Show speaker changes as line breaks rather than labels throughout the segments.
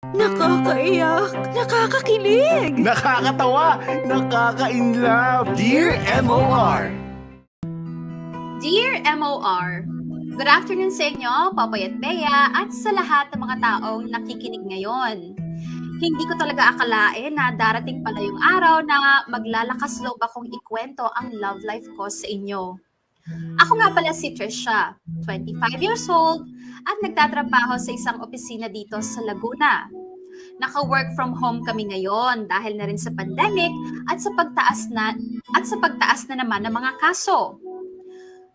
Nakakaiyak, nakakakilig.
Nakakatawa, nakaka-inlove. Dear MOR.
Dear MOR, good afternoon sa inyo, Popoy at Bea, at sa lahat ng mga taong nakikinig ngayon. Hindi ko talaga akalain na darating pala yung araw na maglalakas loob akong ikwento ang love life ko sa inyo. Ako nga pala si Trisha, 25 years old, at nagtatrabaho sa isang opisina dito sa Laguna. Naka-work from home kami ngayon dahil na rin sa pandemic at sa pagtaas na naman ng mga kaso.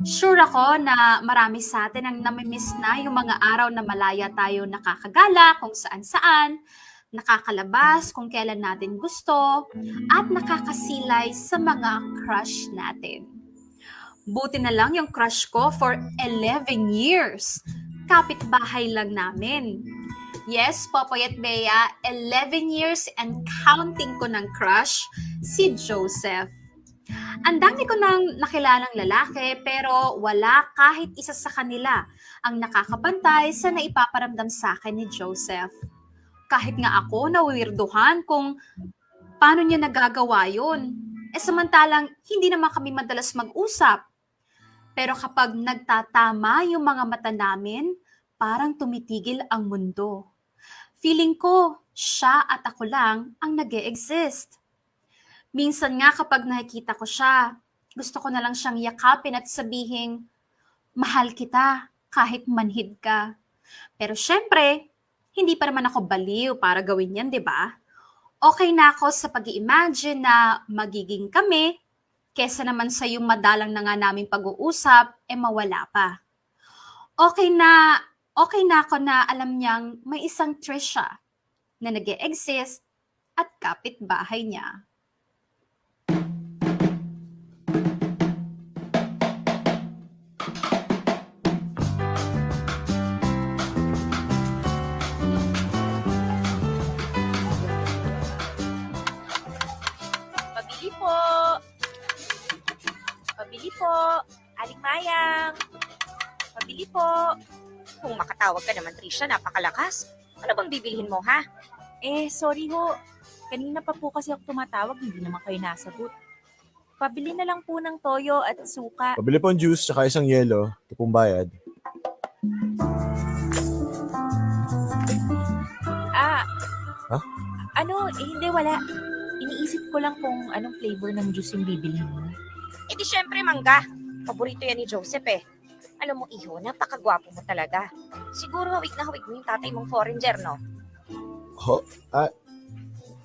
Sure ako na marami sa atin ang namimiss na yung mga araw na malaya tayo nakakagala kung saan-saan, nakakalabas kung kailan natin gusto, at nakakasilay sa mga crush natin. Buti na lang yung crush ko for 11 years. Kapitbahay lang namin. Yes, Popoy at Bea, 11 years and counting ko ng crush, si Joseph. Ang dami ko nang nakilalang lalaki pero wala kahit isa sa kanila ang nakakapantay sa naipaparamdam sa akin ni Joseph. Kahit nga ako nawirduhan kung paano niya nagagawa yun. Samantalang hindi naman kami madalas mag-usap. Pero kapag nagtatama yung mga mata namin, parang tumitigil ang mundo. Feeling ko, siya at ako lang ang nag-e-exist. Minsan nga kapag nakikita ko siya, gusto ko na lang siyang yakapin at sabihin, mahal kita kahit manhid ka. Pero syempre, hindi pa naman ako baliw para gawin yan, di ba? Okay na ako sa pag-i-imagine na magiging kami, kesa naman sa yung madalang na nga naming pag-uusap, mawala pa. Okay na ako na alam niyang may isang Trisha na nag-e-exist at kapitbahay niya.
Pabili po! Pabili po! Aling Mayang! Pabili po!
Kung makatawag ka naman, Trisha, napakalakas. Ano bang bibilhin mo, ha?
Sorry ho. Kanina pa po kasi ako tumatawag, hindi naman kayo nasagot. Pabili na lang po ng toyo at suka.
Pabili po ang juice tsaka isang yelo. Ito pong bayad. Ha?
Hindi, wala. Iniisip ko lang kung anong flavor ng juice yung bibilhin mo.
Di syempre, mangga. Paborito yan ni Joseph, eh. Alam mo, iho, napakagwapo mo talaga. Siguro hawig na hawig mo yung tatay mong foreigner, no?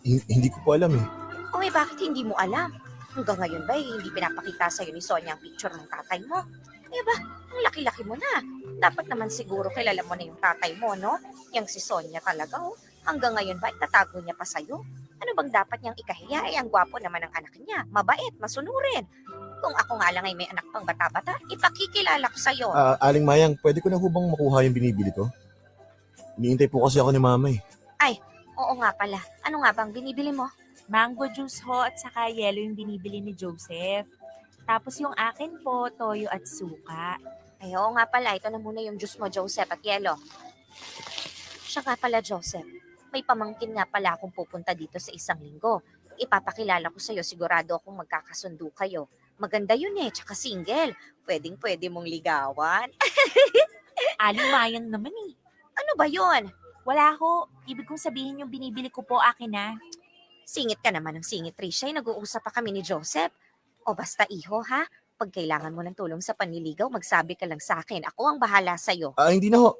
Hindi ko po alam eh.
Bakit hindi mo alam? Hanggang ngayon ba, hindi pinapakita sa'yo ni Sonia ang picture ng tatay mo? Ang laki-laki mo na. Dapat naman siguro kilala mo na yung tatay mo, no? Yang si Sonia talaga, oh. Hanggang ngayon ba, itatago niya pa sa'yo? Ano bang dapat niyang ikahiya? Ang gwapo naman ng anak niya. Mabait, masunurin. Kung ako nga lang ay may anak pang bata-bata, ipakikilala ko sa'yo.
Aling Mayang, pwede ko na hubang makuha yung binibili ko? Iniintay po kasi ako ni Mama eh.
Oo nga pala. Ano nga bang binibili mo?
Mango juice ho at saka yelo yung binibili ni Joseph. Tapos yung akin po, toyo at suka.
Oo nga pala. Ito na muna yung juice mo, Joseph, at yelo. Siya nga pala, Joseph. May pamangkin nga pala akong pupunta dito sa isang linggo. Ipapakilala ko sa'yo, sigurado akong magkakasundo kayo. Maganda yun eh, tsaka single. Pwedeng-pwede mong ligawan.
Aling Mayang naman eh.
Ano ba yun?
Wala ho. Ibig kong sabihin yung binibili ko po akin na.
Singit ka naman ng singit, Trisha. Nag-uusap pa kami ni Joseph. O basta iho, ha? Pag kailangan mo ng tulong sa panliligaw, magsabi ka lang sa akin. Ako ang bahala sa'yo.
Hindi na ho.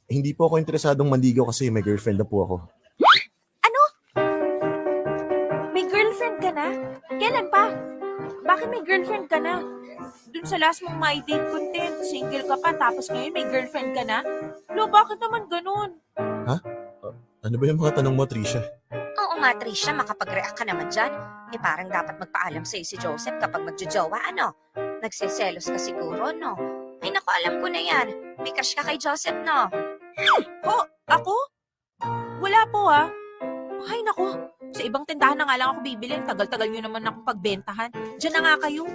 Hindi po ako interesadong manligaw kasi may girlfriend na po ako.
May girlfriend ka na? Kailan pa? Bakit may girlfriend ka na? Dun sa last mong my date content, single ka pa tapos ngayon may girlfriend ka na? Bakit naman ganun?
Ano ba yung mga tanong mo, Trisha?
Oo nga, Trisha, makapag-react ka naman dyan. Parang dapat magpaalam sa'yo si Joseph kapag magjojowa, ano? Nagseselos ka siguro, no? Ay, naku, alam ko na yan. May crush ka kay Joseph, no?
Ako? Wala po ah. Ay naku, sa ibang tindahan na nga lang ako bibili. Tagal-tagal nyo naman ako pagbentahan. Diyan na nga kayo.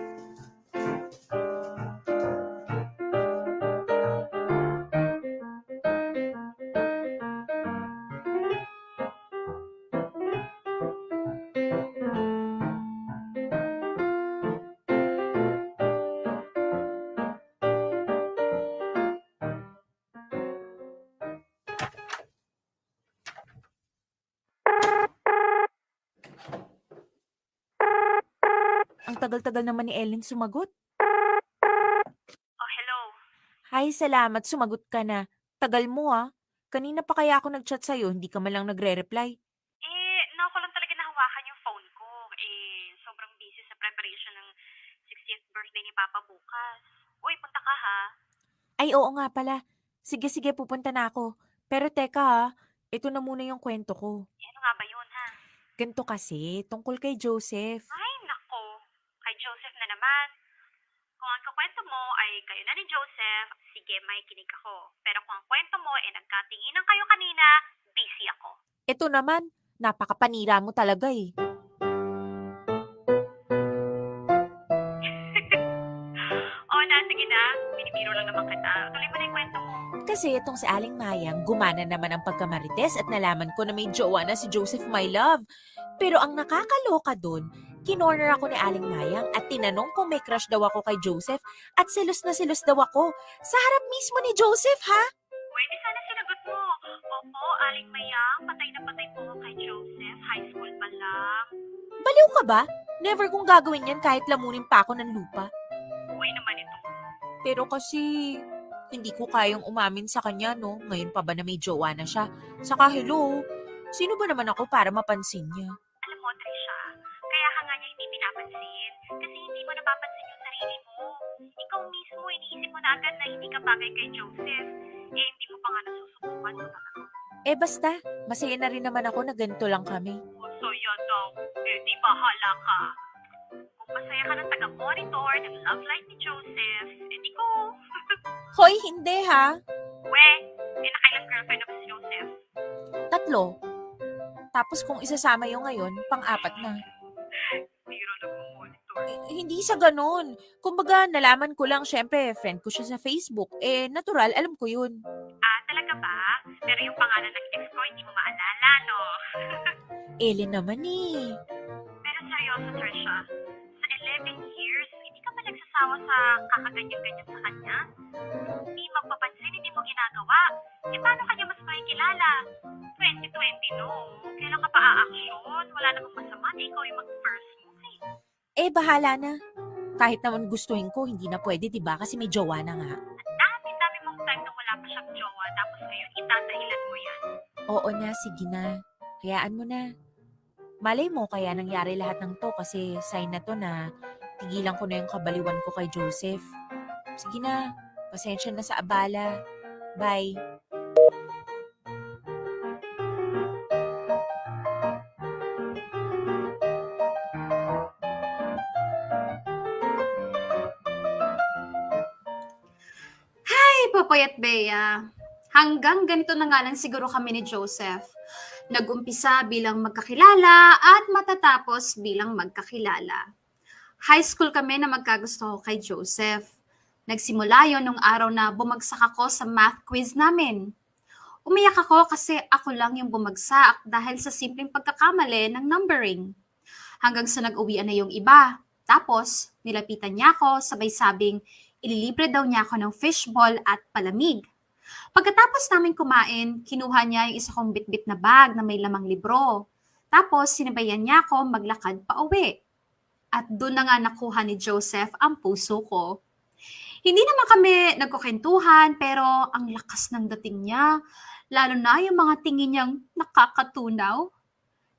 tagal-tagal naman ni Ellen sumagot.
Oh, hello.
Hi, salamat. Sumagot ka na. Tagal mo ah. Kanina pa kaya ako nag-chat sa'yo, hindi ka man lang nagre-reply.
Ako lang talaga nahawakan yung phone ko. Sobrang busy sa preparation ng 60th birthday ni Papa bukas. Uy, punta ka ha.
Ay, oo nga pala. Sige, pupunta na ako. Pero teka ha, ito na muna yung kwento ko.
Ano nga ba yun ha?
Ganito kasi, tungkol kay Joseph.
Ay, nako. Kay Joseph na naman. Kung ang kukwento mo ay kayo na ni Joseph, sige, may kinig ako. Pero kung ang kwento mo ay nagkatinginan kayo kanina, busy ako.
Ito naman, napakapanira mo talaga eh.
Sige na. Binibiro lang naman kita. Tuloy mo na yung kwento mo.
Kasi itong si Aling Mayang, gumana naman ang pagkamarites at nalaman ko na may jowa na si Joseph my love. Pero ang nakakaloka dun, kinorner ako ni Aling Mayang at tinanong kung may crush daw ako kay Joseph at selos na selos daw ako. Sa harap mismo ni Joseph, ha?
Pwede sana sinagot mo. Opo, Aling Mayang, patay na patay po ako kay Joseph. High school pa lang.
Baliw ka ba? Never kong gagawin yan kahit lamunin pa ako ng lupa.
Uy naman ito.
Pero kasi, hindi ko kayang umamin sa kanya, no? Ngayon pa ba na may jowa na siya? Saka hello, sino ba naman ako para mapansin niya?
Alam mo, Trisha, kaya ka nga niya hindi pinapansin. Kasi hindi mo napapansin yung sarili mo. Ikaw mismo, iniisip mo na agad na hindi ka bagay kay Joseph. Hindi mo pa nga nasusubukan sa talaga.
Basta, masaya na rin naman ako na ganito lang kami.
Masaya daw. Di bahala ka. Kung masaya ka ng taga-monitor ng love life ni Joseph, di ko.
Hoy, hindi ha?
Nakailang girlfriend ako si Joseph.
3. Tapos kung isasama yung ngayon, pang-4 na.
Biro na monitor.
Hindi sa ganun. Kumbaga, nalaman ko lang, syempre, friend ko siya sa Facebook. Natural, alam ko yun.
Talaga ba? Pero yung pangalan ng ex ko, hindi mo maalala, no?
Ellen naman eh.
Pero seryoso, Trisha. Sa 11 years, hindi ka ba nagsasawa sa kakaganyan-ganyan sa kanya? Hindi magpapansin, hindi mo ginagawa. Paano kanya mas makikilala? 2020, no? Kailan ka pa a-action? Wala namang masama. Ikaw yung mag-first mo,
Bahala na. Kahit naman gustuhin ko, hindi na pwede, diba? Kasi may jowa na nga.
Dami mong time na wala pa siyang jowa, tapos ngayon itadahilan mo yan.
Oo na, sige na. Hayaan mo na. Malay mo kaya nangyari lahat ng to kasi sign na to na tigilan ko na yung kabaliwan ko kay Joseph. Sige na, pasensya na sa abala. Bye.
Popoy at Bea, hanggang ganito na nga lang siguro kami ni Joseph. Nag-umpisa bilang magkakilala at matatapos bilang magkakilala. High school kami na magkagusto ko kay Joseph. Nagsimula yon nung araw na bumagsak ako sa math quiz namin. Umiyak ako kasi ako lang yung bumagsak dahil sa simpleng pagkakamali ng numbering. Hanggang sa nag-uwian na yung iba. Tapos, nilapitan niya ako sabay sabing, ililibre daw niya ako ng fishball at palamig. Pagkatapos namin kumain, kinuha niya yung isa kong bitbit na bag na may lamang libro. Tapos sinabayan niya ako maglakad pa uwi. At doon na nga nakuha ni Joseph ang puso ko. Hindi naman kami nagkukentuhan pero ang lakas ng dating niya. Lalo na yung mga tingin niyang nakakatunaw.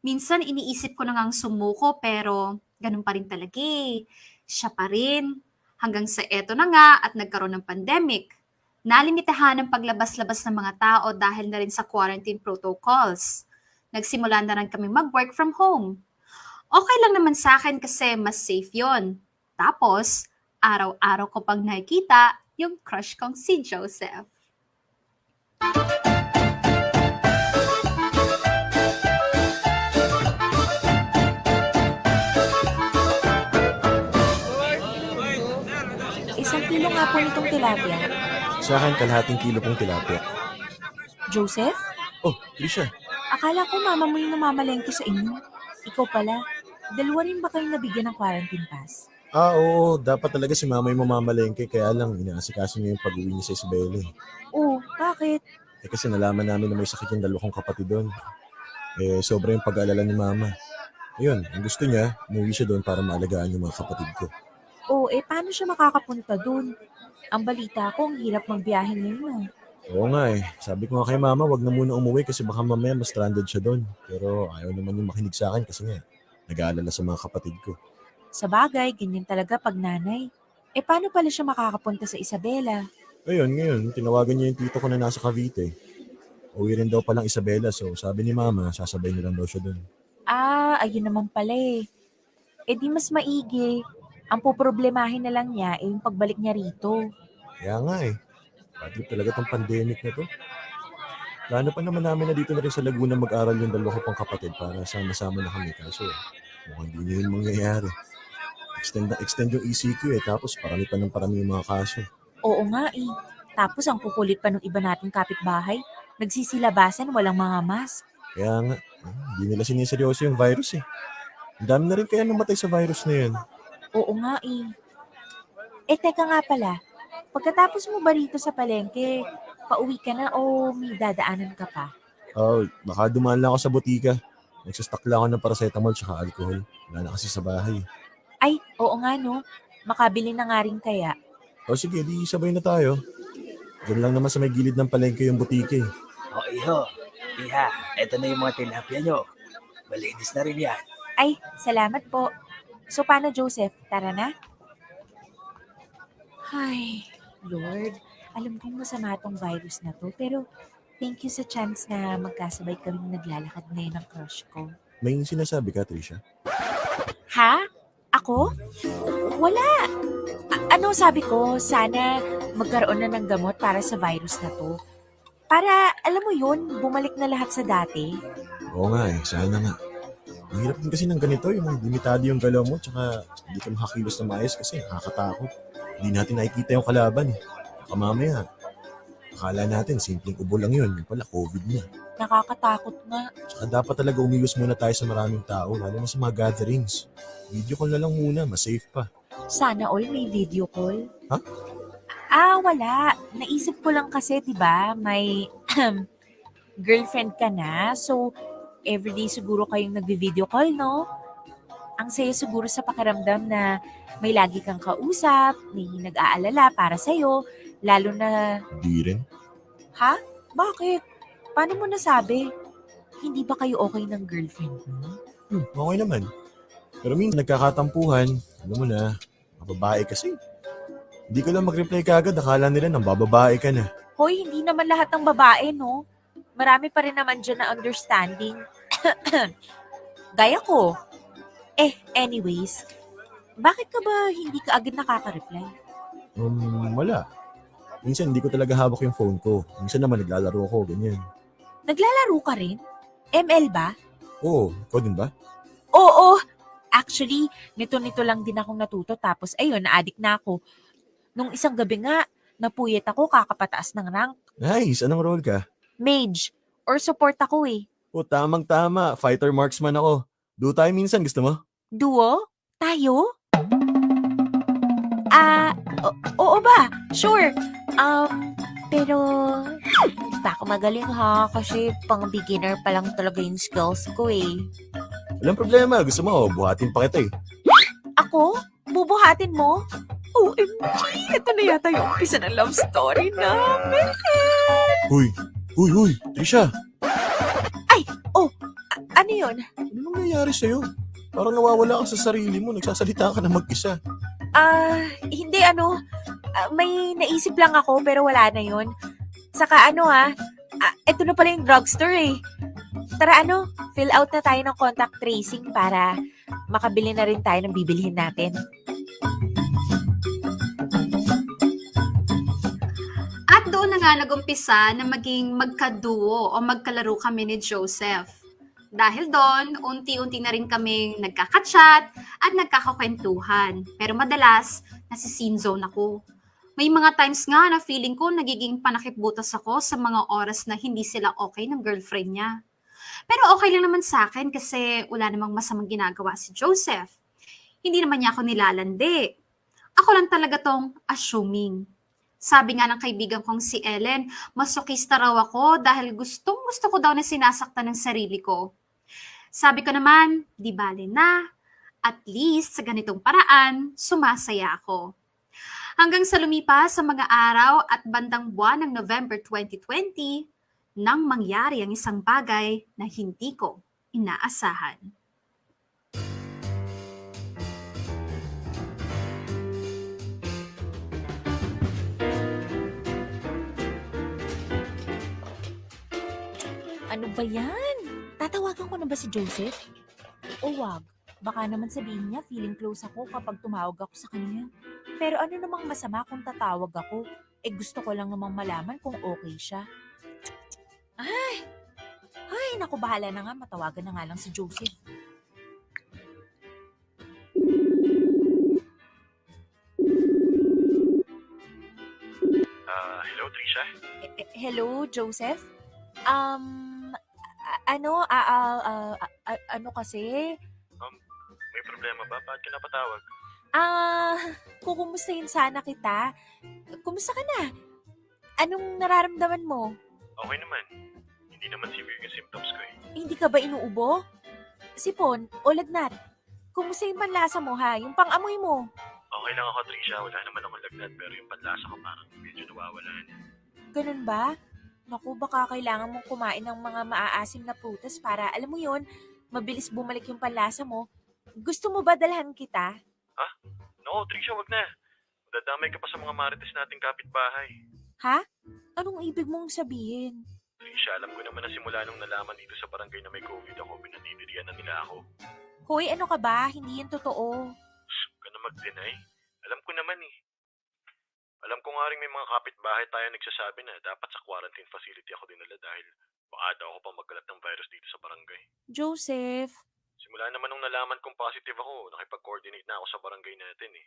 Minsan iniisip ko na ngang sumuko pero ganun pa rin talaga eh. Siya pa rin. Hanggang sa eto na nga at nagkaroon ng pandemic. Nalimitahan ang paglabas-labas ng mga tao dahil na rin sa quarantine protocols. Nagsimula na rin kami mag-work from home. Okay lang naman sa akin kasi mas safe yon. Tapos, araw-araw ko pang nakikita yung crush kong si Joseph.
Isang kilo nga po nitong tilapia.
Sa akin, kalahating kilo pong tilapia.
Joseph?
Oh, Trisha.
Akala ko mama mo yung namamalengke sa inyo. Ikaw pala. Dalawa rin ba kayong nabigyan ng quarantine pass?
Oo, dapat talaga si mama yung mamamalengke, kaya lang inaasikaso niya yung pag-uwi niya sa Isabela.
Oh, bakit?
Kasi nalaman namin na may sakit yung dalawa kong kapatid doon. Sobra yung pag-aalala ni mama. Ayun, ang gusto niya, umuwi siya doon para maalagaan yung mga kapatid ko.
Paano siya makakapunta dun? Ang balita ko, ang hirap magbiyahe ngayon.
Oo nga eh. Sabi ko nga kay mama, wag na muna umuwi kasi baka mamaya mas stranded siya doon. Pero ayaw naman yung makinig sa akin kasi nga, nag-aalala sa mga kapatid ko.
Sa bagay, ganyan talaga pag nanay. Paano pala siya makakapunta sa Isabela?
Ayun, ngayon, tinawagan niya yung tito ko na nasa Cavite. Uwi rin daw palang Isabela, so sabi ni mama, sasabay nilang daw siya doon.
Ayun naman pala eh. Di mas maigi. Ang poproblemahin na lang niya yung pagbalik niya rito.
Kaya nga eh. Badly talaga tong pandemic na to. Plano pa naman namin na dito na rin sa Laguna mag-aral yung dalawa ko pang kapatid para sama-sama na kami. Kaso mukhang hindi na yun mangyayari. Extend yung ECQ eh. Tapos parami pa ng parami yung mga kaso.
Oo nga eh. Tapos ang kukulit pa ng iba nating kapitbahay. Nagsisilabasan, walang mga mask.
Kaya nga, hindi nila siniseryoso yung virus eh. Ang dami na rin kaya namatay sa virus na yun.
Oo nga eh. Teka nga pala. Pagkatapos mo ba rito sa palengke, pauwi ka na o may dadaanan ka pa?
Oh, baka dumaan lang ako sa butika. Nagsastock lang ako ng paracetamol tsaka alcohol. Wala na kasi sa bahay.
Ay, oo nga no. Makabili na nga rin kaya.
O sige, di sabay na tayo. Diyan lang naman sa may gilid ng palengke yung butika eh.
O iho, iha, eto na yung mga tilapia nyo. Malinis na rin yan.
Ay, salamat po. So paano Joseph? Tara na? Ay, Lord. Alam kong masama tong virus na to, pero thank you sa chance na magkasabay kaming naglalakad ngayon ng crush ko.
May sinasabi ka, Trisha?
Ha? Ako? Wala. Ano sabi ko? Sana magkaroon na ng gamot para sa virus na to. Para, alam mo yun, bumalik na lahat sa dati.
Oo nga eh, sana nga. Ang hirap din kasi ng ganito, yung limitado yung galaw mo, tsaka hindi ka makakilos na maayos kasi nakakatakot. Hindi natin nakikita yung kalaban. Baka mamaya, akala natin simpleng ubo lang yun, yung pala COVID na.
Nakakatakot nga.
Tsaka dapat talaga umiwas muna tayo sa maraming tao, lalo na sa mga gatherings. Video call na lang muna, mas safe pa.
Sana all may video call.
Ha?
Wala. Naisip ko lang kasi, di ba, may girlfriend ka na. So, everyday siguro kayong nagvi-video call, no? Ang saya siguro sa pakiramdam na may lagi kang kausap, may nag-aalala para sa'yo, lalo na...
Di rin.
Ha? Bakit? Paano mo nasabi? Hindi ba kayo okay ng girlfriend mo?
Okay naman. Pero minsan nagkakatampuhan, alam mo na, mga babae kasi. Hindi ko lang mag-reply kagad, akala nila nang bababae ka na.
Hoy, hindi naman lahat ng babae, no? Marami pa rin naman dyan na understanding. Gaya ko. Anyways, bakit ka ba hindi ka agad nakaka-reply?
Wala. Minsan hindi ko talaga hawak yung phone ko. Minsan naman naglalaro ako, ganyan.
Naglalaro ka rin? ML ba?
Oo, ikaw din ba?
Oo. Actually, nito lang din akong natuto tapos ayun, na-addict na ako. Nung isang gabi nga, napuyat ako kakapataas ng rank.
Nice, anong role ka?
Mage. Or support ako eh.
Oh, tamang-tama, fighter marksman ako. Do tayo minsan, gusto mo?
Duo? Tayo? Oo ba? Sure. Pero hindi pa ako magaling ha kasi pang beginner pa lang talaga yung skills ko eh.
Walang problema, gusto mo, buhatin pa kita eh.
Ako? Bubuhatin mo? OMG! Ito na yata yung umpisa ng love story namin.
Huy, Trisha,
Ano yun?
ano nangyayari sa'yo? Parang nawawala ka sa sarili mo, nagsasalita ka na mag-isa.
Hindi may naisip lang ako pero wala na yun. Saka ito na pala yung drugstore eh. Tara fill out na tayo ng contact tracing para makabili na rin tayo ng bibilhin natin.
At doon na nga nagumpisa na maging magkaduo o magkalaro kami ni Joseph. Dahil doon, unti-unti na rin kaming nagkaka-chat at nagkakakwentuhan. Pero madalas, nasi-scene zone ako. May mga times nga na feeling ko nagiging panakipbutas ako sa mga oras na hindi sila okay ng girlfriend niya. Pero okay lang naman sa akin kasi wala namang masamang ginagawa si Joseph. Hindi naman niya ako nilalandi. Ako lang talaga tong assuming. Sabi nga ng kaibigan kong si Ellen, masokista raw ako dahil gustong-gusto ko daw na sinasaktan ng sarili ko. Sabi ko naman, di bale na. At least sa ganitong paraan, sumasaya ako. Hanggang sa lumipas sa mga araw at bandang buwan ng November 2020, nang mangyari ang isang bagay na hindi ko inaasahan.
Ano ba yan? Tatawagan ko na ba si Joseph? O wag, baka naman sabihin niya feeling close ako kapag tumawag ako sa kanya. Pero ano namang masama kung tatawag ako? Gusto ko lang namang malaman kung okay siya. Ay, naku, bahala na nga. Matawagan na nga lang si Joseph.
Hello, Trisha?
Hello, Joseph? Ano kasi?
May problema ba? Bakit ka napatawag?
Kukumustahin sana kita. Kumusta ka na? Anong nararamdaman mo?
Okay naman. Hindi naman severe yung symptoms ko eh.
Hindi ka ba inuubo? Sipon o lagnat? Kumusta yung panlasa mo ha? Yung pang-amoy mo?
Okay lang ako, Trisha. Wala naman akong lagnat pero yung panlasa ko parang medyo nawawala na.
Ganun ba? Naku, baka kailangan mong kumain ng mga maaasim na prutas para, alam mo yon, mabilis bumalik yung panlasa mo. Gusto mo ba dalhan kita?
No, Trisha, wag na. Dadamay ka pa sa mga marites nating kapitbahay.
Ha? Anong ibig mong sabihin?
Trisha, alam ko naman na simula nung nalaman dito sa barangay na may COVID ako, pinatitirian na nila ako.
Hoy, ano ka ba? Hindi yan totoo.
Huwag ka na mag-deny. Alam ko naman eh. Alam ko nga rin may mga kapitbahay tayo nagsasabi na dapat sa quarantine facility ako dinala dahil baka daw ako pa magkalat ng virus dito sa barangay.
Joseph,
Simula naman nung nalaman kong positive ako, nakipag-coordinate na ako sa barangay natin eh.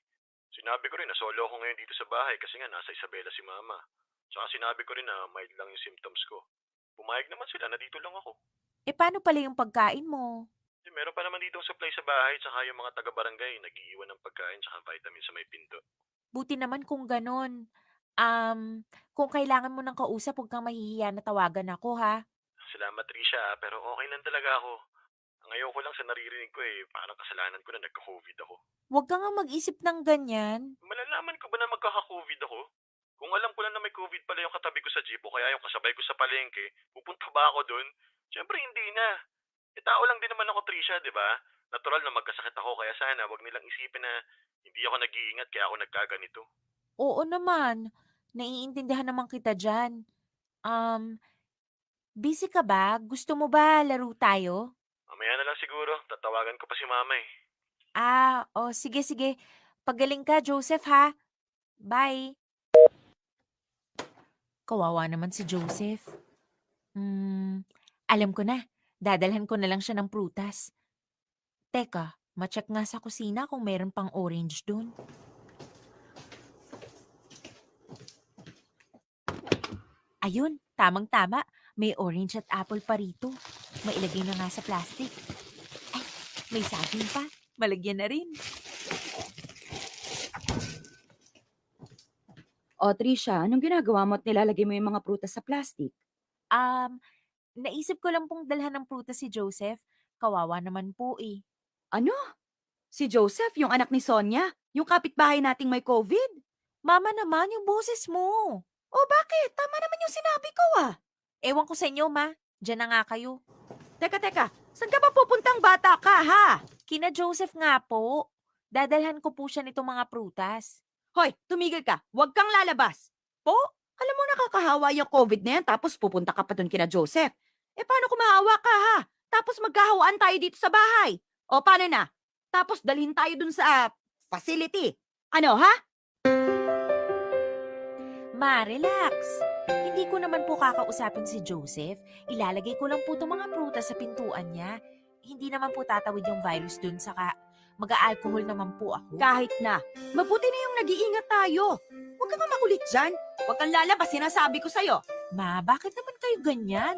Sinabi ko rin na solo ako ngayon dito sa bahay kasi nga nasa Isabela si mama. Tsaka sinabi ko rin na mild lang yung symptoms ko. Pumayag naman sila na dito lang ako.
paano pala yung pagkain mo?
Meron pa naman dito supply sa bahay tsaka yung mga taga-barangay nag-iiwan ng pagkain tsaka vitamin sa may pinto.
Buti naman kung ganon. Kung kailangan mo ng kausap, huwag kang mahihiya na tawagan ako, ha?
Salamat Trisha pero okay lang talaga ako. Ngayon ko lang sa naririnig ko eh, parang kasalanan ko na nagka-COVID ako.
Huwag ka nga mag-isip ng ganyan.
Malalaman ko ba na magkaka-COVID ako? Kung alam ko lang na may COVID pala yung katabi ko sa jeep o kaya yung kasabay ko sa palengke, pupunta ba ako dun? Siyempre hindi na. Tao lang din naman ako Trisha, di ba? Natural na magkasakit ako kaya sana wag nilang isipin na hindi ako nag-iingat kaya ako nagkaganito.
Oo naman. Naiintindihan naman kita dyan. Busy ka ba? Gusto mo ba laro tayo?
Mamaya na lang siguro, tatawagan ko pa si mama eh.
Sige. Pagaling ka, Joseph, ha? Bye. Kawawa naman si Joseph. Alam ko na. Dadalhan ko na lang siya ng prutas. Teka, ma-check nga sa kusina kung meron pang orange dun. Ayun, tamang-tama. May orange at apple pa rito. Mailagay na nga sa plastic. Ay, may saging pa. Malagyan na rin.
O Trisha, anong ginagawa mo at nilalagay mo yung mga prutas sa plastic?
Naisip ko lang pong dalhan ng prutas si Joseph. Kawawa naman po eh.
Ano? Si Joseph, yung anak ni Sonia? Yung kapitbahay nating may COVID?
Mama naman, yung boses mo.
O bakit? Tama naman yung sinabi ko ah.
Ewan ko sa inyo, ma. Diyan na nga kayo.
Teka, saan ka pa pupuntang bata ka ha?
Kina Joseph nga po. Dadalhan ko po siya nitong mga prutas.
Hoy, tumigil ka. Huwag kang lalabas. Po? Alam mo nakakahawa yung COVID na yan tapos pupunta ka pa dun kina Joseph. Paano kung mahawa ka ha? Tapos magkahawaan tayo dito sa bahay. O paano na? Tapos dalhin tayo dun sa facility. Ano ha?
Ma, relax. Hindi ko naman po kakausapin si Joseph. Ilalagay ko lang po itong mga prutas sa pintuan niya. Hindi naman po tatawid yung virus dun, saka mag-a-alcohol naman po ako.
Kahit na. Mabuti na yung nag-iingat tayo. Huwag kang makulit dyan. Huwag kang lalabas, sinasabi ko sa'yo.
Ma, bakit naman kayo ganyan?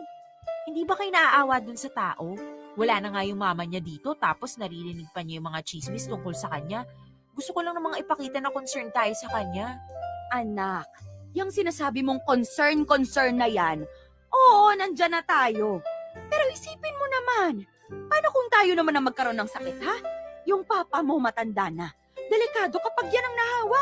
Hindi ba kayo naaawa dun sa tao? Wala na nga yung mama niya dito, tapos naririnig pa niya yung mga chismis tungkol sa kanya. Gusto ko lang namang ipakita na concern tayo sa kanya.
Anak, yung sinasabi mong concern na yan, oo, nandyan na tayo. Pero isipin mo naman, Paano kung tayo naman ang magkaroon ng sakit, ha? Yung papa mo matanda na. Delikado kapag yan ang nahawa.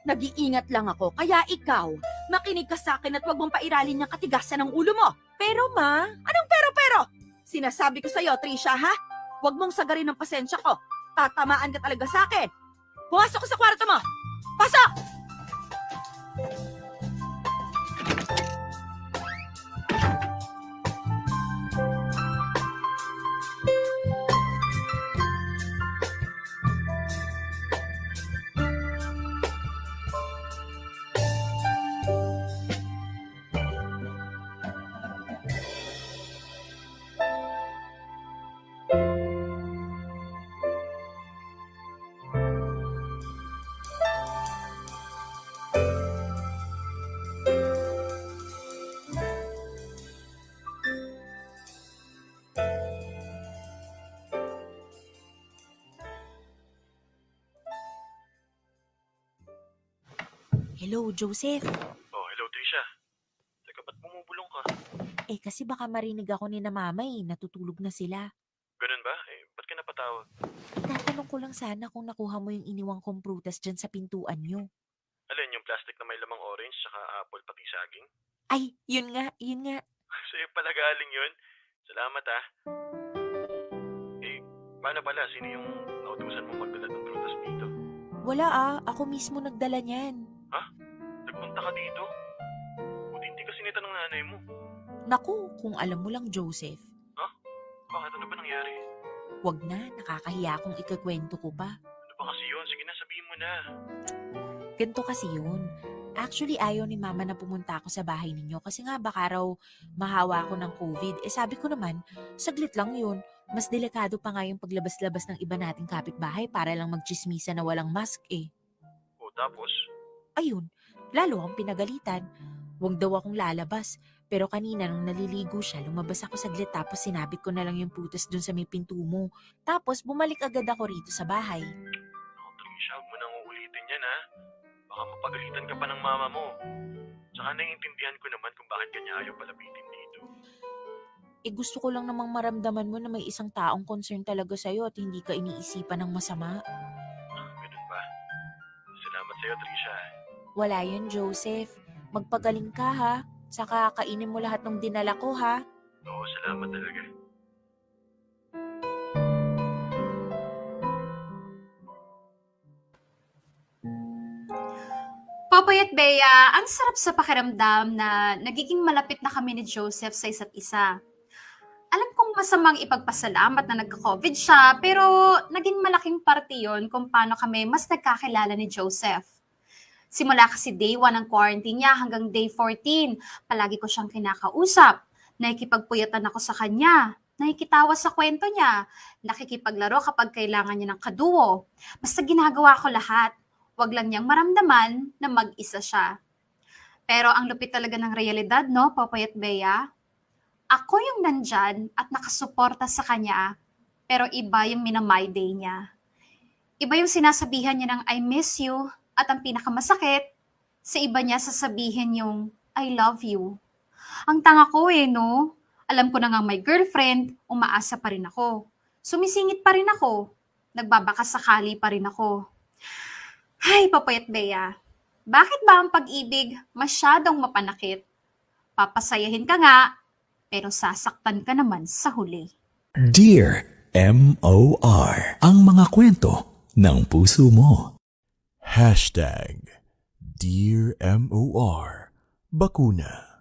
Nag-iingat lang ako, kaya ikaw, makinig ka sa akin at huwag mong pairalin yung katigasan ng ulo mo.
Pero ma,
Anong pero? Sinasabi ko sa'yo, Trisha, ha? Huwag mong sagarin ng pasensya ko. Tatamaan ka talaga sa akin. Pumasok ka sa kwarto mo! Pasok!
hello, Joseph.
Oh, hello Trisha. Teka, ba't bumubulong ka?
Eh kasi baka marinig ako ni na mama natutulog na sila.
Ganun ba? Ba't ka napatawag?
Tatanong ko lang sana kung nakuha mo yung iniwang kong prutas dyan sa pintuan nyo.
Alin, yung plastic na may lamang orange tsaka apple pati saging?
Ay, yun nga.
Sa'yo pala galing yun. Salamat ah. Paano pala? Sino yung nautusan mo magdala ng prutas dito?
Wala ako mismo nagdala niyan.
Nagpunta ka dito? Buti hindi ka sinita ng nanay mo.
Naku, kung alam mo lang, Joseph.
Bakit? Ano ba nangyari?
Wag na, nakakahiya kung ikakwento ko pa.
Ano ba kasi yun? Sige na, sabihin mo na.
Ganito kasi yun. Actually, ayaw ni mama na pumunta ako sa bahay ninyo kasi nga baka raw mahawa ako ng COVID. Sabi ko naman, saglit lang yun. Mas delikado pa nga yung paglabas-labas ng iba nating kapitbahay para lang magchismisa na walang mask
O tapos?
Ayun, lalo akong pinagalitan. Huwag daw akong lalabas. Pero kanina nung naliligo siya, lumabas ako saglit tapos sinabit ko na lang yung prutas dun sa may pinto mo. Tapos bumalik agad ako rito sa bahay.
Ako, Trisha, huwag mo nang uulitin yan ha. Baka mapagalitan ka pa ng mama mo. Tsaka naiintindihan ko naman kung bakit kanya ayaw palapitin dito.
Gusto ko lang namang maramdaman mo na may isang taong concern talaga sa'yo at hindi ka iniisipan ng masama.
Ganun ba? Salamat sa'yo, Trisha.
Wala yun, Joseph. Magpagaling ka ha. Saka kainin mo lahat ng dinala ko ha.
Oo, salamat talaga.
Popoy at Bea, ang sarap sa pakiramdam na nagiging malapit na kami ni Joseph sa isa't isa. Alam kong masamang ipagpasalamat na nagka-COVID siya, pero naging malaking parte yon kung paano kami mas nagkakilala ni Joseph. Simula kasi day 1 ng quarantine niya hanggang day 14, palagi ko siyang kinakausap. Nakikipagpuyatan ako sa kanya, nakikitawa sa kwento niya, nakikipaglaro kapag kailangan niya ng kaduo. Basta ginagawa ko lahat. Wag lang niyang maramdaman na mag-isa siya. Pero ang lupit talaga ng realidad, no, Popoy at Bea? Ako yung nandyan at nakasuporta sa kanya, pero iba yung minamay day niya. Iba yung sinasabihan niya ng I miss you, at ang pinakamasakit, sa iba niya sasabihin yung I love you. Ang tanga ko no? Alam ko na nga may girlfriend, umaasa pa rin ako. Sumisingit pa rin ako. Nagbabakasakali pa rin ako. Ay, Popoy at Bea, bakit ba ang pag-ibig masyadong mapanakit? Papasayahin ka nga, pero sasaktan ka naman sa huli.
Dear M.O.R. Ang mga kwento ng puso mo.
Dear M.O.R. Bakuna.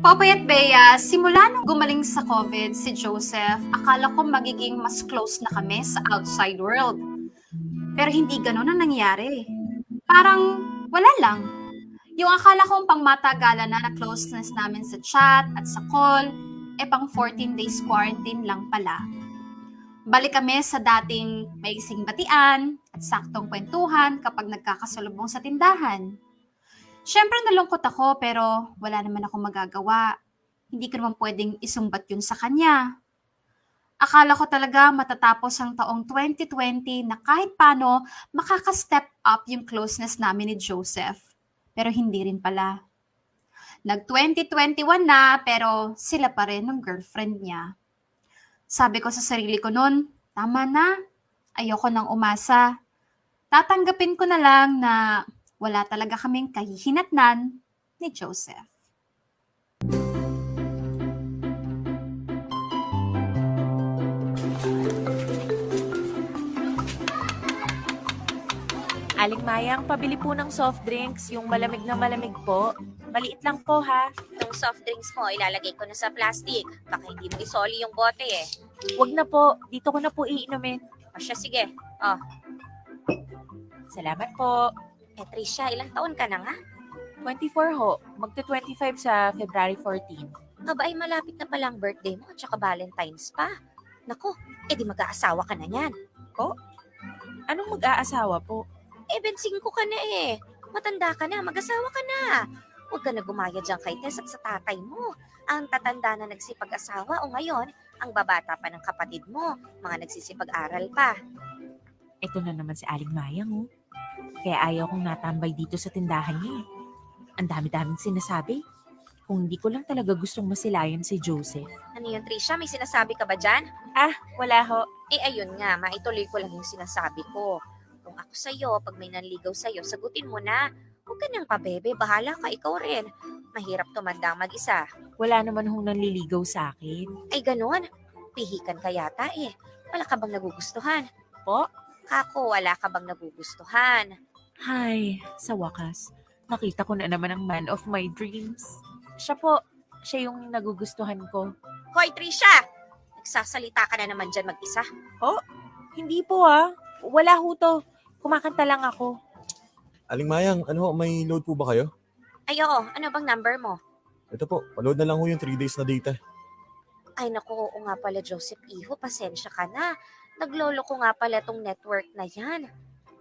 Popoy at Bea, simula nung gumaling sa COVID si Joseph, akala ko magiging mas close na kami sa outside world. Pero hindi ganun ang nangyari. Parang wala lang. Yung akala kong pangmatagalan na closeness namin sa chat at sa call, pang 14 days quarantine lang pala. Balik kami sa dating maiksing batian at saktong kwentuhan kapag nagkakasalubong sa tindahan. Siyempre nalungkot ako pero wala naman ako magagawa. Hindi ko naman pwedeng isumbat yun sa kanya. Akala ko talaga matatapos ang taong 2020 na kahit paano makaka-step up yung closeness namin ni Joseph. Pero hindi rin pala. Nag-2021 na, pero sila pa rin ng girlfriend niya. Sabi ko sa sarili ko noon, tama na, ayoko nang umasa. Tatanggapin ko na lang na wala talaga kaming kahihinatnan ni Joseph.
Aling Mayang, pabili po ng soft drinks, yung malamig na malamig po. Maliit lang po ha.
Yung soft drinks mo, ilalagay ko na sa plastic. Baka hindi mo isoli yung bote eh.
Wag na po, dito ko na po iinumin.
O siya, sige.
Salamat po.
Tricia, ilang taon ka na nga?
24 ho, magta-25 sa February 14.
Aba ay malapit na palang birthday mo at saka Valentine's pa. Nako, di mag-aasawa ka na yan.
Anong mag-aasawa po?
25 ka na eh. Matanda ka na, mag-asawa ka na. Huwag ka na gumaya dyan kay Tess at sa tatay mo. Ang tatanda na nagsipag-asawa o ngayon, ang babata pa ng kapatid mo, mga nagsisipag-aral pa.
Ito na naman si Aling Mayang oh. Kaya ayaw kong natambay dito sa tindahan niya eh. Ang dami-daming sinasabi. Kung hindi ko lang talaga gustong masilayan si Joseph.
Ano yun, Tricia? May sinasabi ka ba dyan?
Wala ho.
Ayun nga, maituloy ko lang yung sinasabi ko. Kung ako sa'yo, pag may nanligaw sa'yo, sagutin mo na. Huwag ka nang pabebe, bahala ka, ikaw rin. Mahirap tumanda mag-isa.
Wala naman hong nanliligaw sa akin.
Ay ganun, pihikan ka yata eh. Wala ka bang nagugustuhan?
Po?
Kako, wala ka bang nagugustuhan?
Hay, sa wakas, nakita ko na naman ang man of my dreams. Siya po, siya yung nagugustuhan ko.
Hoy, Tricia! Nagsasalita ka na naman dyan mag-isa.
Hindi po wala ho to. Kumakanta lang ako.
Aling Mayang, may load po ba kayo?
Ay oo, ano bang number mo?
Ito po, paload na lang ho yung 3 days na data.
Ay naku, oo nga pala Joseph Iho, pasensya ka na. Naglolo ko nga pala tong network na yan.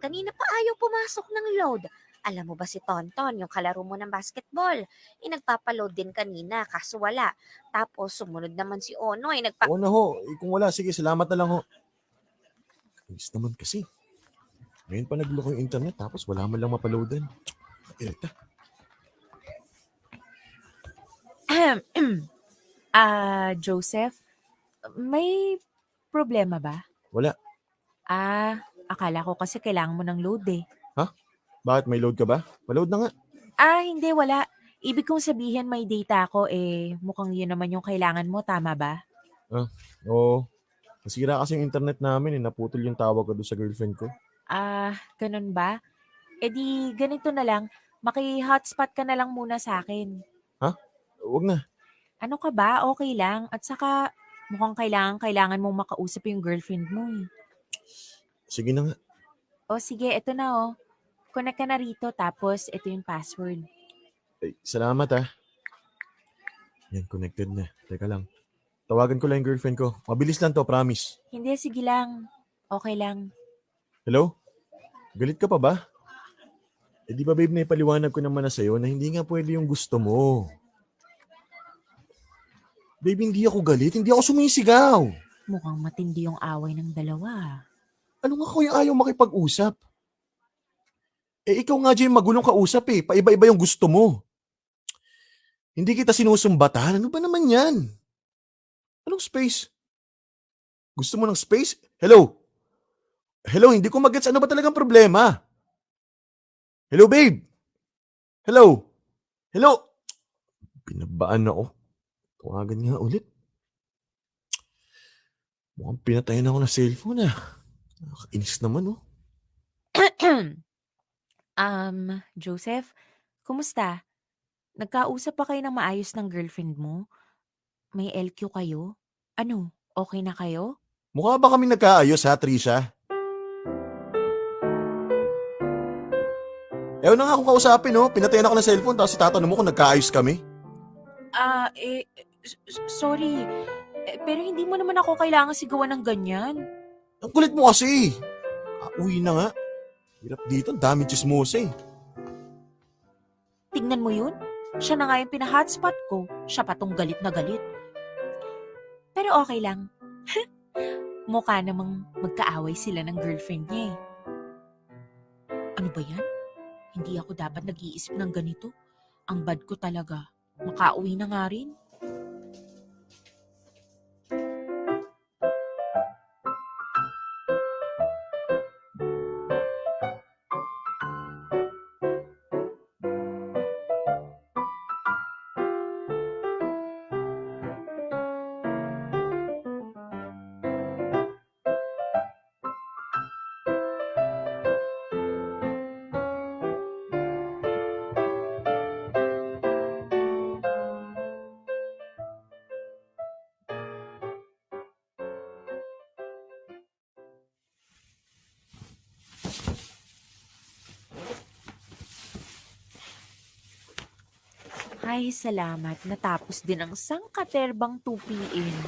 Kanina pa ayaw pumasok ng load. Alam mo ba si Tonton, yung kalaro mo ng basketball? Nagpapaload din kanina, kaso wala. Tapos sumunod naman si Onoy,
Oo na ho, kung wala, sige, salamat na lang ho. Ayos naman kasi. Ngayon pa naglo ko yung internet, tapos wala man lang mapaloadan. Eta.
Joseph, may problema ba?
Wala.
Akala ko kasi kailangan mo ng load eh.
Bakit may load ka ba? Paload na nga.
Hindi, wala. Ibig kong sabihin may data ako mukhang yun naman yung kailangan mo, tama ba?
Oo. Nasira kasi yung internet namin naputol yung tawag ko doon sa girlfriend ko.
Ganun ba? Di ganito na lang, maki-hotspot ka na lang muna sa akin.
Huwag na.
Ano ka ba? Okay lang. At saka, mukhang kailangan mong makausap yung girlfriend mo eh.
Sige na nga.
Sige, eto na Connect ka na rito, tapos ito yung password.
Ay, salamat Yan, connected na. Teka lang. Tawagan ko lang yung girlfriend ko. Mabilis lang to, promise.
Hindi, sige lang. Okay lang.
Hello? Galit ka pa ba? Di ba babe, naipaliwanag ko naman na sa'yo na hindi nga pwede yung gusto mo. Babe, hindi ako galit. Hindi ako sumisigaw.
Mukhang matindi yung away ng dalawa.
Ano nga ko yung ayaw makipag-usap? Ikaw nga dyan magulong kausap Paiba-iba yung gusto mo. Hindi kita sinusumbatan. Ano ba naman yan? Anong space? Gusto mo ng space? Hello? Hello, hindi ko magets. Ano ba talagang problema? Hello, babe? Hello? Hello? Pinabaan ako. Tawagan nga ulit. Mukhang pinatayin ako ng cellphone Nakakainis naman
Joseph, kumusta? Nagkausap pa kayo ng maayos ng girlfriend mo? May LQ kayo? Ano, okay na kayo?
Mukha ba kami nagkaayos Tricia? Ewan na nga akong kausapin Pinatayin ako ng cellphone tapos itatanong mo kung nagkaayos kami.
Sorry. Pero hindi mo naman ako kailangan sigawan ng ganyan.
Ang kulit mo kasi. Uwi na nga. Hirap dito, dami chismosa
Tingnan mo yun? Siya na nga yung pinahotspot ko. Siya pa tong galit na galit. Pero okay lang. Mukha namang magkaaway sila ng girlfriend niya Ano ba yan? Hindi ako dapat nag-iisip ng ganito. Ang bad ko talaga. Makauwi na nga rin. Ay, salamat. Natapos din ang sangkaterbang 2 p.m.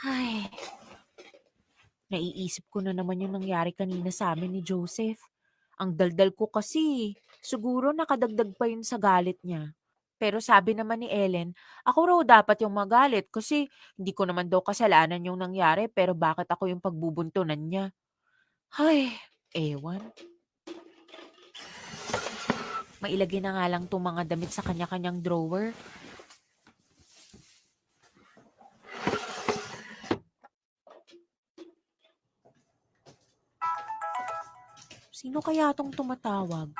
Ay, naiisip ko na naman yung nangyari kanina sa amin ni Joseph. Ang daldal ko kasi, siguro nakadagdag pa yun sa galit niya. Pero sabi naman ni Ellen, ako raw dapat yung magalit kasi hindi ko naman daw kasalanan yung nangyari pero bakit ako yung pagbubuntunan niya? Ay, ewan. Mailagay na nga lang itong mga damit sa kanya-kanyang drawer. Sino kaya itong tumatawag?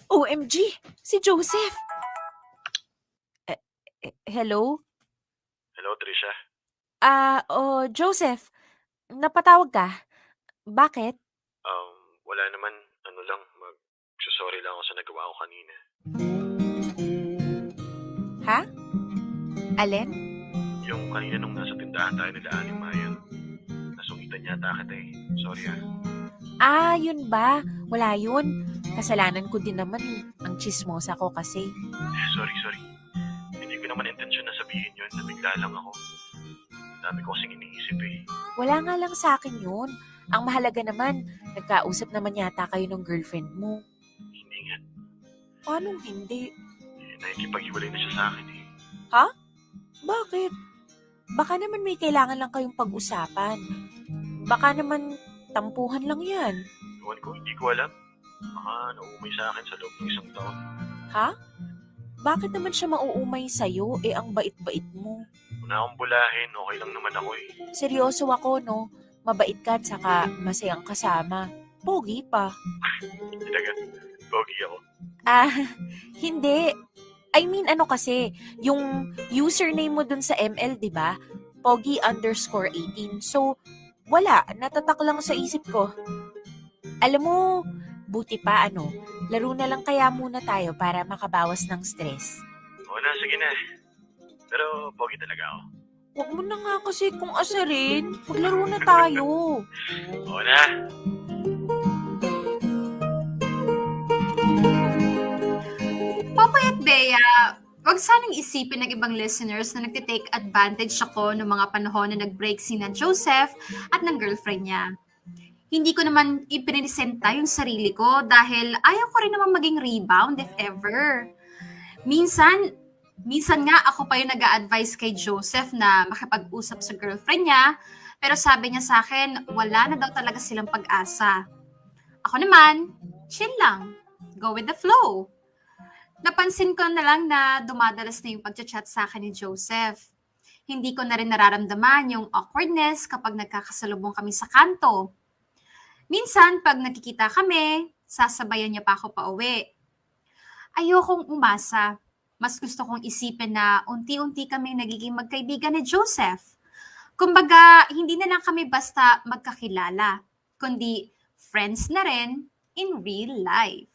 OMG! Si Joseph! Hello?
Hello, Trisha.
Joseph. Napatawag ka? Bakit?
Wala naman. Sorry lang ako sa nagawa ko kanina.
Ha? Alin?
Yung kanina nung nasa tindahan tayo nila Aling Mayan. Nasungitan yata kita eh. Sorry
Yun ba? Wala yun. Kasalanan ko din naman eh. Ang chismosa ko kasi.
Sorry. Hindi ko naman intensyon na sabihin yun. Nabigla lang ako. Dami ko kasing iniisip eh.
Wala nga lang sa akin yun. Ang mahalaga naman, nagkausap naman yata kayo ng girlfriend mo.
Hindi nga.
Paano hindi?
Nakikipag-iwalay na siya sa akin eh.
Ha? Bakit? Baka naman may kailangan lang kayong pag-usapan. Baka naman tampuhan lang yan.
Ewan ko, hindi ko alam. Baka nauumay sa akin sa loob ng 1 taon.
Ha? Bakit naman siya mauumay sa'yo? Ang bait-bait mo.
Una akong bulahin, okay lang naman ako eh.
Seryoso ako, no? Mabait ka at saka masayang kasama. Pogi pa.
Talaga, pogi ako.
Hindi. I mean, kasi, yung username mo dun sa ML, di ba? Pogi_18. So, wala. Natatak lang sa isip ko. Alam mo, buti pa, laro na lang kaya muna tayo para makabawas ng stress.
Oo na, sige na. Pero, pogi talaga ako.
Huwag mo na nga kasi kung asarin. Maglaro na tayo.
Oo na.
Popoy at Bea, wag sanang isipin ng ibang listeners na nagtitake advantage ako ng mga panahon na nag-break sina Joseph at ng girlfriend niya. Hindi ko naman ipiniresenta yung sarili ko dahil ayaw ko rin naman maging rebound if ever. Minsan nga ako pa yung nag-a-advise kay Joseph na makipag-usap sa girlfriend niya, pero sabi niya sa akin, wala na daw talaga silang pag-asa. Ako naman, chill lang. Go with the flow. Napansin ko na lang na dumadalas na yung pag-chat sa akin ni Joseph. Hindi ko na rin nararamdaman yung awkwardness kapag nagkakasalubong kami sa kanto. Minsan, pag nakikita kami, sasabayan niya pa ako pauwi. Ayokong umasa. Mas gusto kong isipin na unti-unti kami nagiging magkaibigan ni Joseph. Kumbaga, hindi na lang kami basta magkakilala, kundi friends na rin in real life.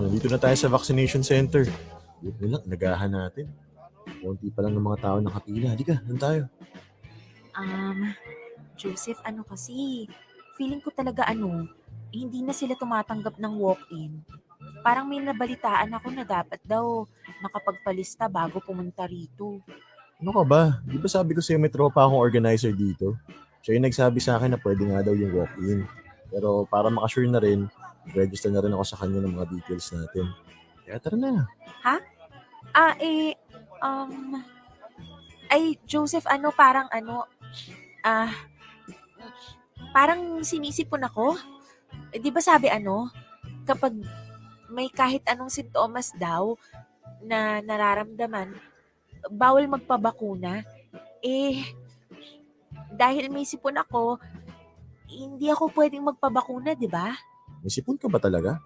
Nandito na tayo sa vaccination center. Buti lang, nagahan natin. Kunti pa lang ng mga tao nakapila. Halika, doon tayo.
Joseph, kasi, feeling ko talaga hindi na sila tumatanggap ng walk-in. Parang may nabalitaan ako na dapat daw nakapagpalista bago pumunta rito.
Ano ka ba? Di ba sabi ko sa'yo may tropa akong organizer dito? Siya yung nagsabi sa akin na pwede nga daw yung walk-in. Pero para makasure na rin, register na rin ako sa kanya ng mga details natin. Kaya tara na.
Ha? Ay, Joseph, ah, parang sinisipon ako. Di ba sabi kapag may kahit anong sintomas daw na nararamdaman, bawal magpabakuna. Dahil may sipon ako, hindi ako pwedeng magpabakuna, di ba?
May sipon ka ba talaga?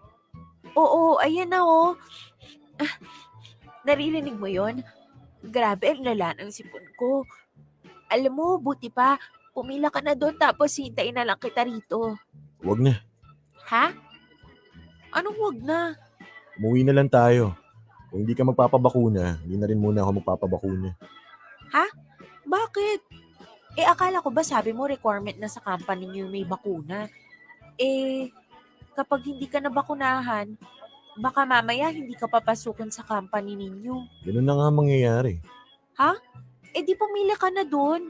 Oo, ayan na oh. Naririnig mo yon? Grabe, ang lala ng sipon ko. Alam mo, buti pa, pumila ka na doon tapos hintayin na lang kita rito.
Huwag na.
Ha? Anong wag na?
Umuwi na lang tayo. Kung hindi ka magpapabakuna, hindi na rin muna ako magpapabakuna.
Bakit? Akala ko ba sabi mo requirement na sa company niyo may bakuna? Kapag hindi ka nabakunahan, baka mamaya hindi ka papasukin sa company ninyo.
Ganun na nga mangyayari.
Di pumili ka na doon.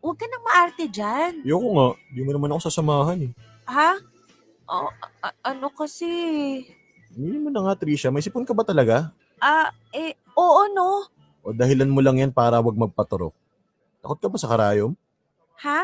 Huwag ka nang maarte dyan.
Ayoko nga. Hindi mo naman ako sasamahan eh.
Ha? Ano kasi?
Hindi mo na nga, Trisha. May sipon ka ba talaga?
Oo no.
O dahilan mo lang yan para wag magpaturok? Takot ka ba sa karayom?
Ha?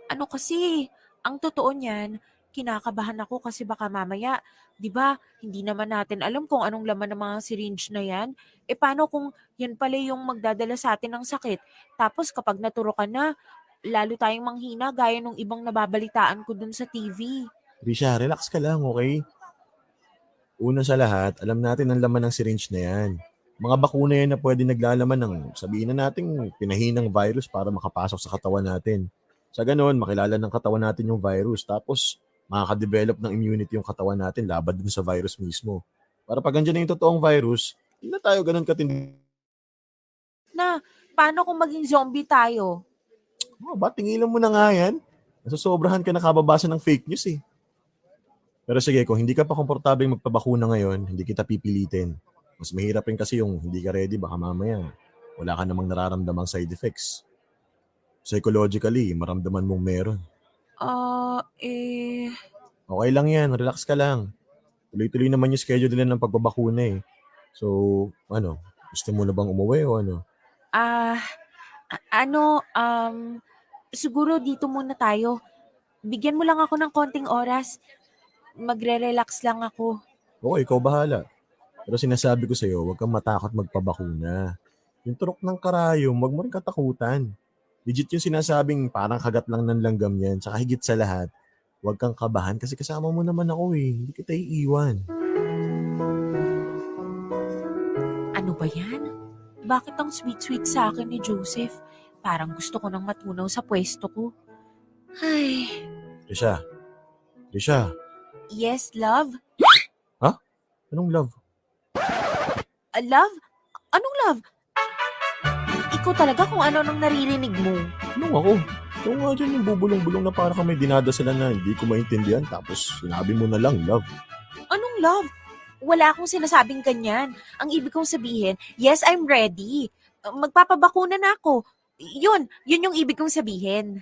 Ano kasi, ang totoo niyan, kinakabahan ako kasi baka mamaya, di ba, hindi naman natin alam kung anong laman ng mga syringe na yan. Paano kung yan pala yung magdadala sa atin ng sakit? Tapos kapag naturo ka na, lalo tayong manghina gaya nung ibang nababalitaan ko dun sa TV.
Trisha, relax ka lang, okay? Una sa lahat, alam natin ang laman ng syringe na yan. Mga bakuna yan na pwede naglalaman ng, sabihin na natin, pinahinang virus para makapasok sa katawan natin. Sa ganon, makilala ng katawan natin yung virus. Tapos, makaka-develop ng immunity yung katawan natin laban dun sa virus mismo. Para pag andyan na yung totoong virus, hindi na tayo ganon katindi.
Na, paano kung maging zombie tayo?
Ba, tingilan mo na nga yan. Nasusobrahan ka na kababasa ng fake news eh. Pero sige, kung hindi ka pa komportableng magpabakuna ngayon, hindi kita pipilitin. Mas mahirap rin kasi yung hindi ka ready, baka mamaya wala ka namang nararamdamang side effects. Psychologically, maramdaman mong meron. Okay lang yan, relax ka lang. Tuloy-tuloy naman yung schedule nila ng pagbabakuna eh. So, gusto mo na bang umuwi o ano?
Siguro dito muna tayo. Bigyan mo lang ako ng konting oras. Magre-relax lang ako.
Okay, ikaw bahala. Pero sinasabi ko sa'yo, huwag kang matakot magpabakuna. Yung turok ng karayom, huwag mo rin katakutan. Legit yung sinasabing parang kagat lang ng langgam yan. Tsaka higit sa lahat, huwag kang kabahan kasi kasama mo naman ako eh. Hindi kita iiwan.
Ano ba yan? Bakit ang sweet-sweet sa akin ni Joseph? Parang gusto ko nang matunaw sa pwesto ko. Ay.
Trisha.
Yes, love?
Anong love?
Love? Anong love? Ikaw talaga kung ano nang naririnig mo.
Anong ako? Ikaw nga dyan yung bubulong-bulong na para kang may dinadasalan na hindi ko maintindihan tapos sinabi mo na lang love.
Anong love? Wala akong sinasabing ganyan. Ang ibig kong sabihin, yes, I'm ready. Magpapabakuna na ako. Yun yung ibig kong sabihin.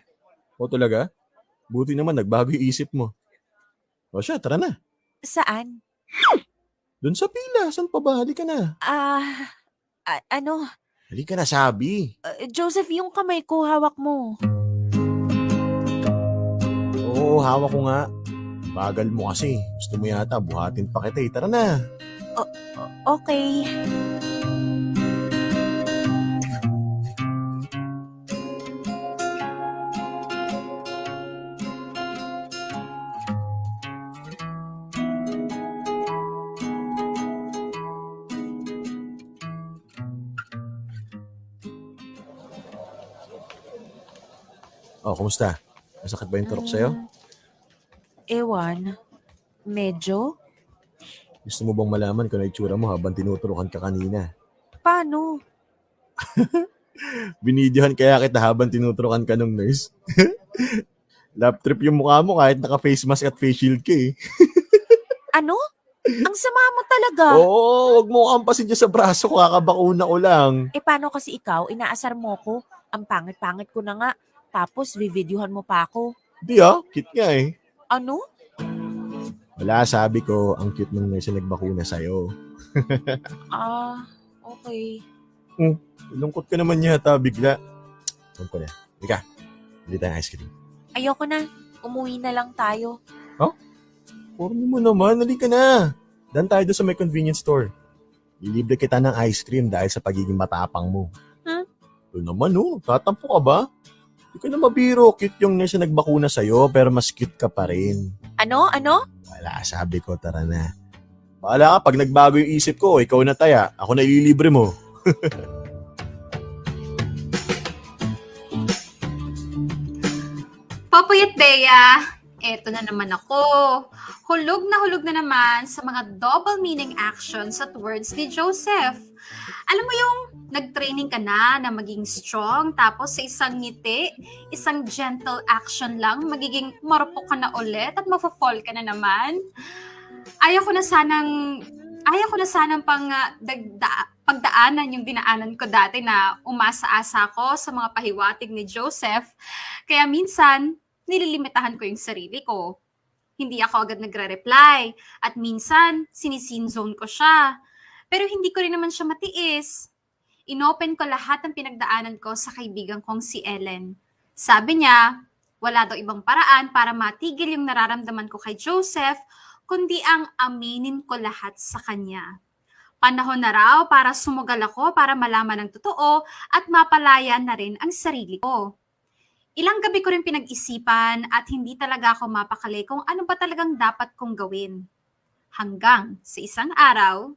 O talaga? Buti naman nagbago yung isip mo. O siya, tara na.
Saan?
Doon sa pila, saan pa ba? Halika na. Halika na, sabi.
Joseph, yung kamay ko, hawak mo.
Oo, hawak ko nga. Bagal mo kasi. Gusto mo yata, buhatin pa kita eh. Tara na.
Okay.
Kumusta? Masakit ba yung turok sa'yo?
Ewan. Medyo?
Gusto mo bang malaman kung ano itsura mo habang tinuturukan ka kanina?
Paano?
Binidyohan kaya kita habang tinuturukan ka ng nurse? Lap trip yung mukha mo kahit naka-face mask at face shield ka eh.
Ano? Ang sama mo talaga.
Oo, wag mo kampasin dyan sa braso ko, kakabakuna ko lang.
Paano kasi ikaw, inaasar mo ko? Ang pangit-pangit ko na nga. Tapos, vivideohan mo pa ako.
Di cute nga eh.
Ano?
Wala, sabi ko, ang cute nung nurse na nagbakuna sa'yo.
Ah, okay.
Lungkot ka naman yata bigla. Alam ko na. Ika, bili tayong ice cream.
Ayoko na. Umuwi na lang tayo.
Porno mo naman, halika na. Dan tayo doon sa may convenience store. Lilibre kita ng ice cream dahil sa pagiging matapang mo.
Huh?
Ito naman tatampo ka ba? Hindi ka na mabiro. Cute yung nurse na nagbakuna sa'yo, pero mas cute ka pa rin.
Ano?
Wala, sabi ko, tara na. Bahala ka, pag nagbago yung isip ko, ikaw na taya. Ako na ililibre mo.
Popoy at Bea, eto na naman ako. Hulog na naman sa mga double meaning actions at words ni Joseph. Alam mo yung nag-training ka na maging strong, tapos sa isang ngiti, isang gentle action lang, magiging marupok ka na ulit at mafo-fall ka na naman. Ayaw ko na sanang pagdaanan yung dinaanan ko dati na umasa-asa ko sa mga pahiwatig ni Joseph. Kaya minsan, nililimitahan ko yung sarili ko. Hindi ako agad nagre-reply at minsan, sinisinzone ko siya. Pero hindi ko rin naman siya matiis. Inopen ko lahat ng pinagdaanan ko sa kaibigan kong si Ellen. Sabi niya, wala daw ibang paraan para matigil yung nararamdaman ko kay Joseph, kundi ang aminin ko lahat sa kanya. Panahon na raw para sumugal ako para malaman ang totoo at mapalaya na rin ang sarili ko. Ilang gabi ko rin pinag-isipan at hindi talaga ako mapakali kung ano ba talagang dapat kong gawin. Hanggang sa isang araw,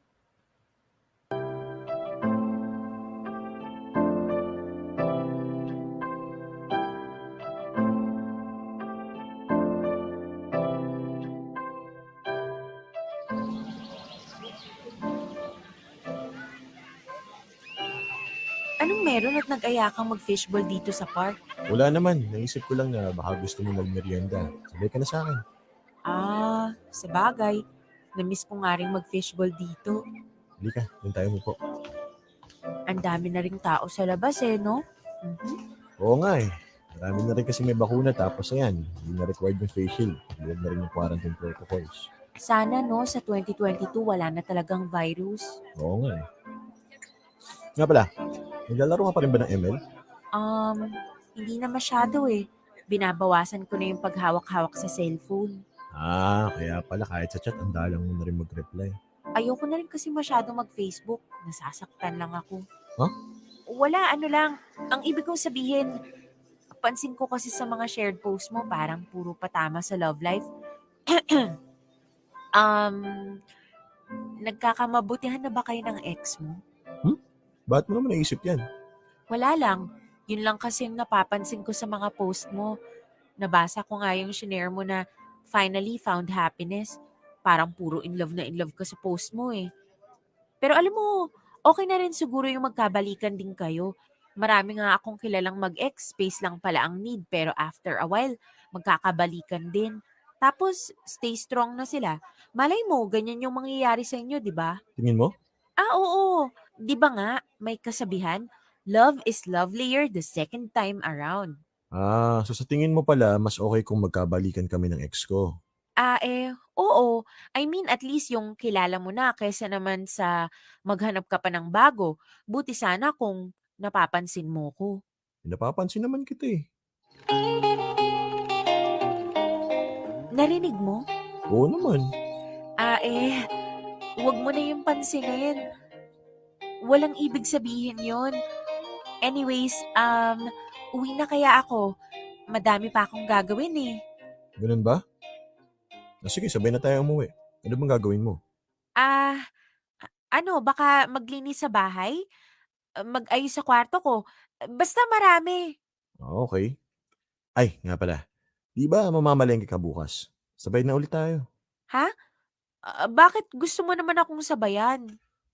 Anong meron at nag-aya kang mag-fishball dito sa park?
Wala naman, naisip ko lang na baka gusto mo magmerienda. Sabay ka na sa akin.
Ah, sabagay. Namiss ko nga rin mag-fishball dito.
Halika, doon tayo mo po.
Ang dami na ring tao sa labas no? Mhm.
Oo nga Marami na rin kasi may bakuna tapos ayan, hindi na required yung face shield. Hindi na rin yung quarantine protocols.
Sana sa 2022 wala na talagang virus.
Oo nga Nga pala, naglalaro ka pa rin ba ng ML?
Hindi na masyado Binabawasan ko na yung paghawak-hawak sa cellphone.
Kaya pala kahit sa chat, ang dalang mo na rin mag-reply.
Ayoko na rin kasi masyado mag-Facebook. Nasasaktan lang ako.
Huh?
Wala, ano lang. Ang ibig kong sabihin, pansin ko kasi sa mga shared posts mo, parang puro patama sa love life. Nagkakamabutihan na ba kayo ng ex mo?
Ba't mo naman naisip yan?
Wala lang. Yun lang kasi yung napapansin ko sa mga post mo. Nabasa ko nga yung shinare mo na finally found happiness. Parang puro in love ka sa post mo Pero alam mo, okay na rin siguro yung magkabalikan din kayo. Marami nga akong kilalang mag-ex, space lang pala ang need. Pero after a while, magkakabalikan din. Tapos, stay strong na sila. Malay mo, ganyan yung mangyayari sa inyo, di ba?
Tingin mo?
Oo. Di ba nga, may kasabihan, love is lovelier the second time around.
So sa tingin mo pala, mas okay kung magkabalikan kami ng ex ko.
Oo. I mean, at least yung kilala mo na kaysa naman sa maghanap ka pa ng bago. Buti sana kung napapansin mo ko.
Napapansin naman kita
Narinig mo?
Oo naman.
Huwag mo na yung pansinin. Walang ibig sabihin yon. Anyways, uwi na kaya ako. Madami pa akong gagawin
Ganun ba? Sige, sabay na tayo umuwi. Ano bang gagawin mo?
Baka maglinis sa bahay? Mag-ayos sa kwarto ko? Basta marami.
Okay. Ay, nga pala. Di ba mamamalengke ka bukas? Sabay na ulit tayo.
Ha? Bakit gusto mo naman akong sabayan?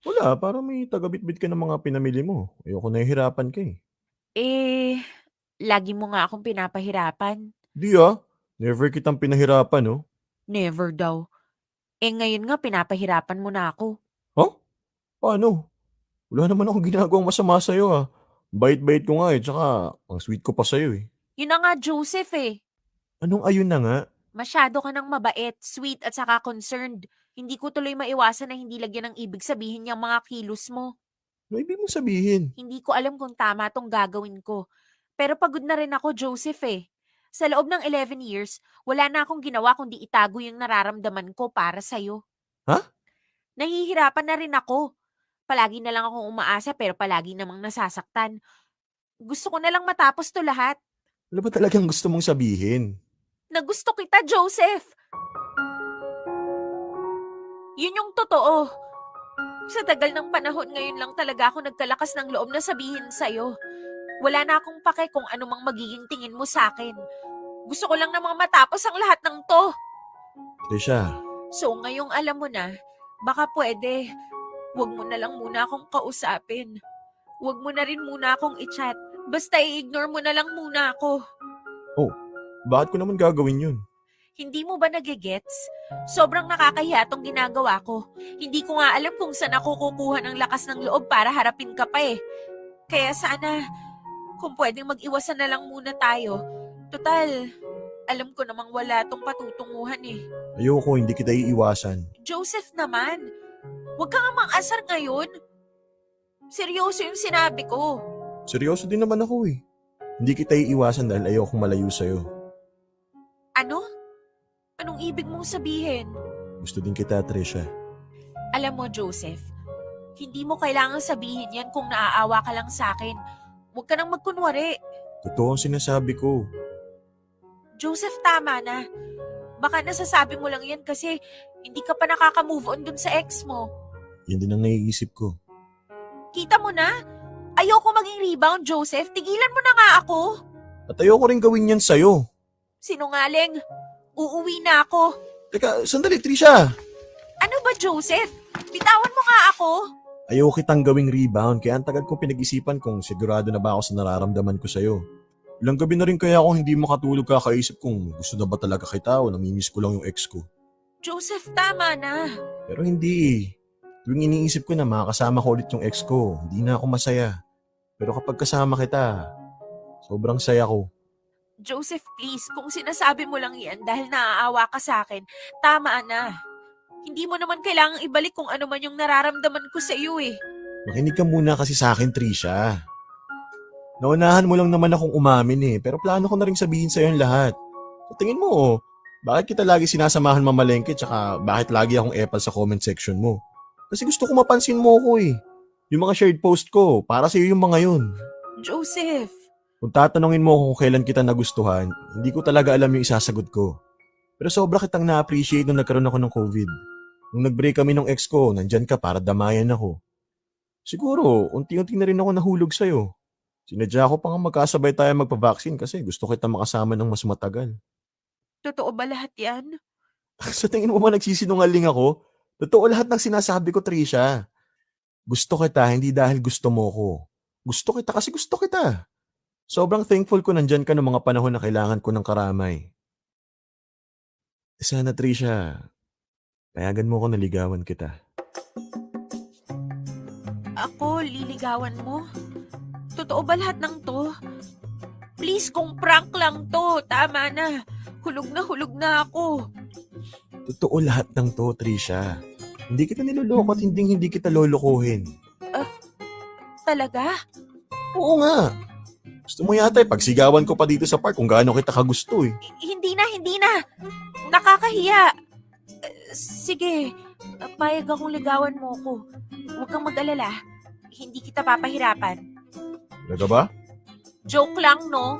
Wala, para may tagabitbit ka ng mga pinamili mo. Ayoko nahihirapan ka
Lagi mo nga akong pinapahirapan.
Di never kitang pinahirapan
Never daw. Ngayon nga pinapahirapan mo na ako.
Paano? Wala naman akong ginagawang masama sa'yo Bait-bait ko nga tsaka ang sweet ko pa sa'yo
Yun na nga, Joseph
Anong ayun na nga?
Masyado ka ng mabait, sweet at saka concerned. Hindi ko tuloy maiwasan na hindi lagyan ng ibig sabihin yung mga kilos mo.
Ano ibig mong sabihin?
Hindi ko alam kung tama tong gagawin ko. Pero pagod na rin ako, Joseph eh. Sa loob ng 11 years, wala na akong ginawa kundi itago yung nararamdaman ko para sa'yo.
Ha?
Nahihirapan na rin ako. Palagi na lang akong umaasa pero palagi namang nasasaktan. Gusto ko na lang matapos to lahat.
Ano ba talagang gusto mong sabihin?
Na gusto kita, Joseph! Yun yung totoo. Sa tagal ng panahon ngayon lang talaga ako nagkalakas ng loob na sabihin sa'yo. Wala na akong pake kung ano mang magiging tingin mo sa akin. Gusto ko lang namang matapos ang lahat ng to.
Trisha,
So ngayong alam mo na, baka pwede, wag mo na lang muna akong kausapin. Wag mo na rin muna akong i-chat. Basta i-ignore mo na lang muna ako.
bakit ko naman gagawin yun?
Hindi mo ba nagigets? Sobrang nakakahiya tong ginagawa ko. Hindi ko nga alam kung saan ako kukuha ng lakas ng loob para harapin ka pa eh. Kaya sana, kung pwedeng mag-iwasan na lang muna tayo. Total, alam ko namang wala tong patutunguhan eh.
Ayoko, hindi kita iiwasan.
Joseph naman, huwag ka nga mang-asar ngayon. Seryoso yung sinabi ko.
Seryoso din naman ako eh. Hindi kita iiwasan dahil ayokong malayo sa'yo.
Ano? Anong ibig mong sabihin?
Gusto din kita, Trisha.
Alam mo, Joseph, hindi mo kailangang sabihin yan kung naaawa ka lang sa akin. Huwag ka nang magkunwari.
Totoo ang sinasabi ko.
Joseph, tama na. Baka nasasabi mo lang yan kasi hindi ka pa nakaka-move on dun sa ex mo.
Yan din ang naiisip ko.
Kita mo na? Ayoko maging rebound, Joseph. Tigilan mo na nga ako.
At ayoko rin gawin yan sa'yo.
Sinungaling. Uuwi na ako.
Teka, sandali, Trisha!
Ano ba, Joseph? Bitawan mo nga ako.
Ayoko kitang gawing rebound kaya ang tagal kong pinag-isipan kung sigurado na ba ako sa nararamdaman ko sa'yo. Ilang gabi na rin kaya ako hindi makatulog kakaisip kung gusto na ba talaga kita o namimiss ko lang yung ex ko.
Joseph, tama na.
Pero hindi. Tuwing iniisip ko na makakasama ko ulit yung ex ko, hindi na ako masaya. Pero kapag kasama kita, sobrang saya ko.
Joseph, please, kung sinasabi mo lang yan dahil naaawa ka sa akin, tama na. Hindi mo naman kailangang ibalik kung ano man yung nararamdaman ko sa iyo eh.
Makinig ka muna kasi sa akin, Trisha. Naunahan mo lang naman akong umamin eh, pero plano ko na rin sabihin sa'yo yung lahat. So tingin mo, bakit kita lagi sinasamahan mamalengke tsaka bakit lagi akong epal sa comment section mo? Kasi gusto ko mapansin mo ko eh. Yung mga shared post ko, para sa'yo yung mga yun.
Joseph,
Kung tatanungin mo kung kailan kita nagustuhan, hindi ko talaga alam yung isasagot ko. Pero sobra kitang na-appreciate nung nagkaroon ako ng COVID. Nung nag-break kami ng ex ko, nandyan ka para damayan ako. Siguro, unti-unti na rin ako nahulog sa'yo. Sinadya ko pa nga magkasabay tayo magpa-vaccine kasi gusto kita makasama ng mas matagal.
totoo ba lahat yan?
Sa tingin mo ba nagsisinungaling ako? Totoo lahat ng sinasabi ko, Trisha. Gusto kita hindi dahil gusto mo ko. Gusto kita kasi gusto kita. Sobrang thankful ko nandyan ka ng mga panahon na kailangan ko ng karamay. Sana, Trisha, payagan mo ko na ligawan kita.
Ako, liligawan mo? Totoo ba lahat ng to? Please, kung prank lang to, tama na. Hulog na ako.
Totoo lahat ng to, Trisha. Hindi kita niloloko at hindi kita lolokohin.
Talaga?
Oo nga. Gusto mo yata pagsigawan ko pa dito sa park kung gaano kita kagusto eh.
Hindi na. Nakakahiya. Sige, payag akong ligawan mo ko. Huwag kang mag-alala. Hindi kita papahirapan.
Talaga ba?
Joke lang, no?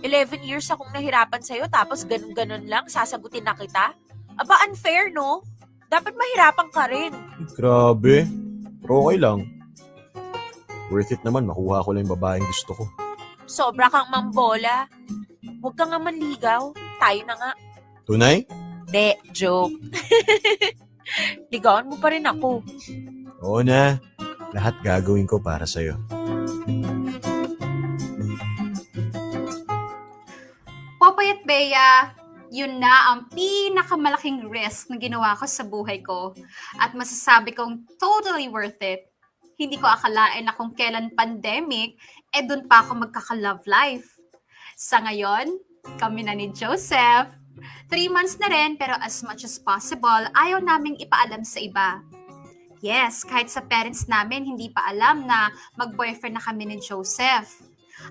11 years akong nahirapan sa'yo tapos ganun-ganun lang, sasagutin na kita? Aba, unfair, no? Dapat mahirapan ka rin.
Grabe. Pero okay lang. Worth it naman, makuha ko lang yung babaeng gusto ko.
Sobra kang mambola. Huwag ka nga manligaw. Tayo na nga.
Tunay?
De, joke. Ligawan mo pa rin ako.
Oo na. Lahat gagawin ko para sa'yo.
Popoy at Bea, yun na ang pinakamalaking risk na ginawa ko sa buhay ko. At masasabi kong totally worth it. Hindi ko akalain na kung kailan pandemic, dun pa ako magkaka-love life. Sa ngayon, kami na ni Joseph, 3 months na rin, pero as much as possible, ayaw naming ipaalam sa iba. Yes, kahit sa parents namin, hindi pa alam na mag-boyfriend na kami ni Joseph.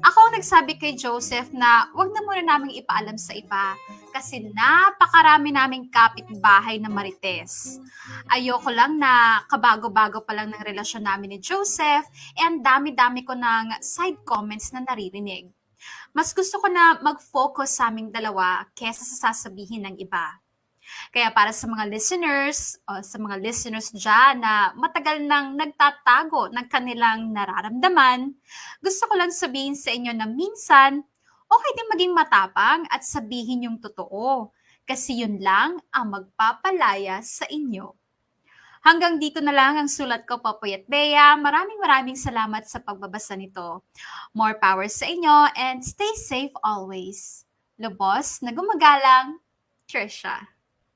Ako ang nagsabi kay Joseph na wag na muna naming ipaalam sa iba kasi napakarami naming kapitbahay na marites. Ayoko lang na kabago-bago pa lang ng relasyon namin ni Joseph and dami-dami ko ng side comments na naririnig. Mas gusto ko na mag-focus sa aming dalawa kesa sa sasabihin ng iba. Kaya para sa mga listeners o sa mga listeners dyan na matagal nang nagtatago ng kanilang nararamdaman, gusto ko lang sabihin sa inyo na minsan, okay din maging matapang at sabihin yung totoo. Kasi yun lang ang magpapalaya sa inyo. Hanggang dito na lang ang sulat ko, Popoy at Bea. Maraming salamat sa pagbabasa nito. More power sa inyo and stay safe always. Lubos na gumagalang, Trisha.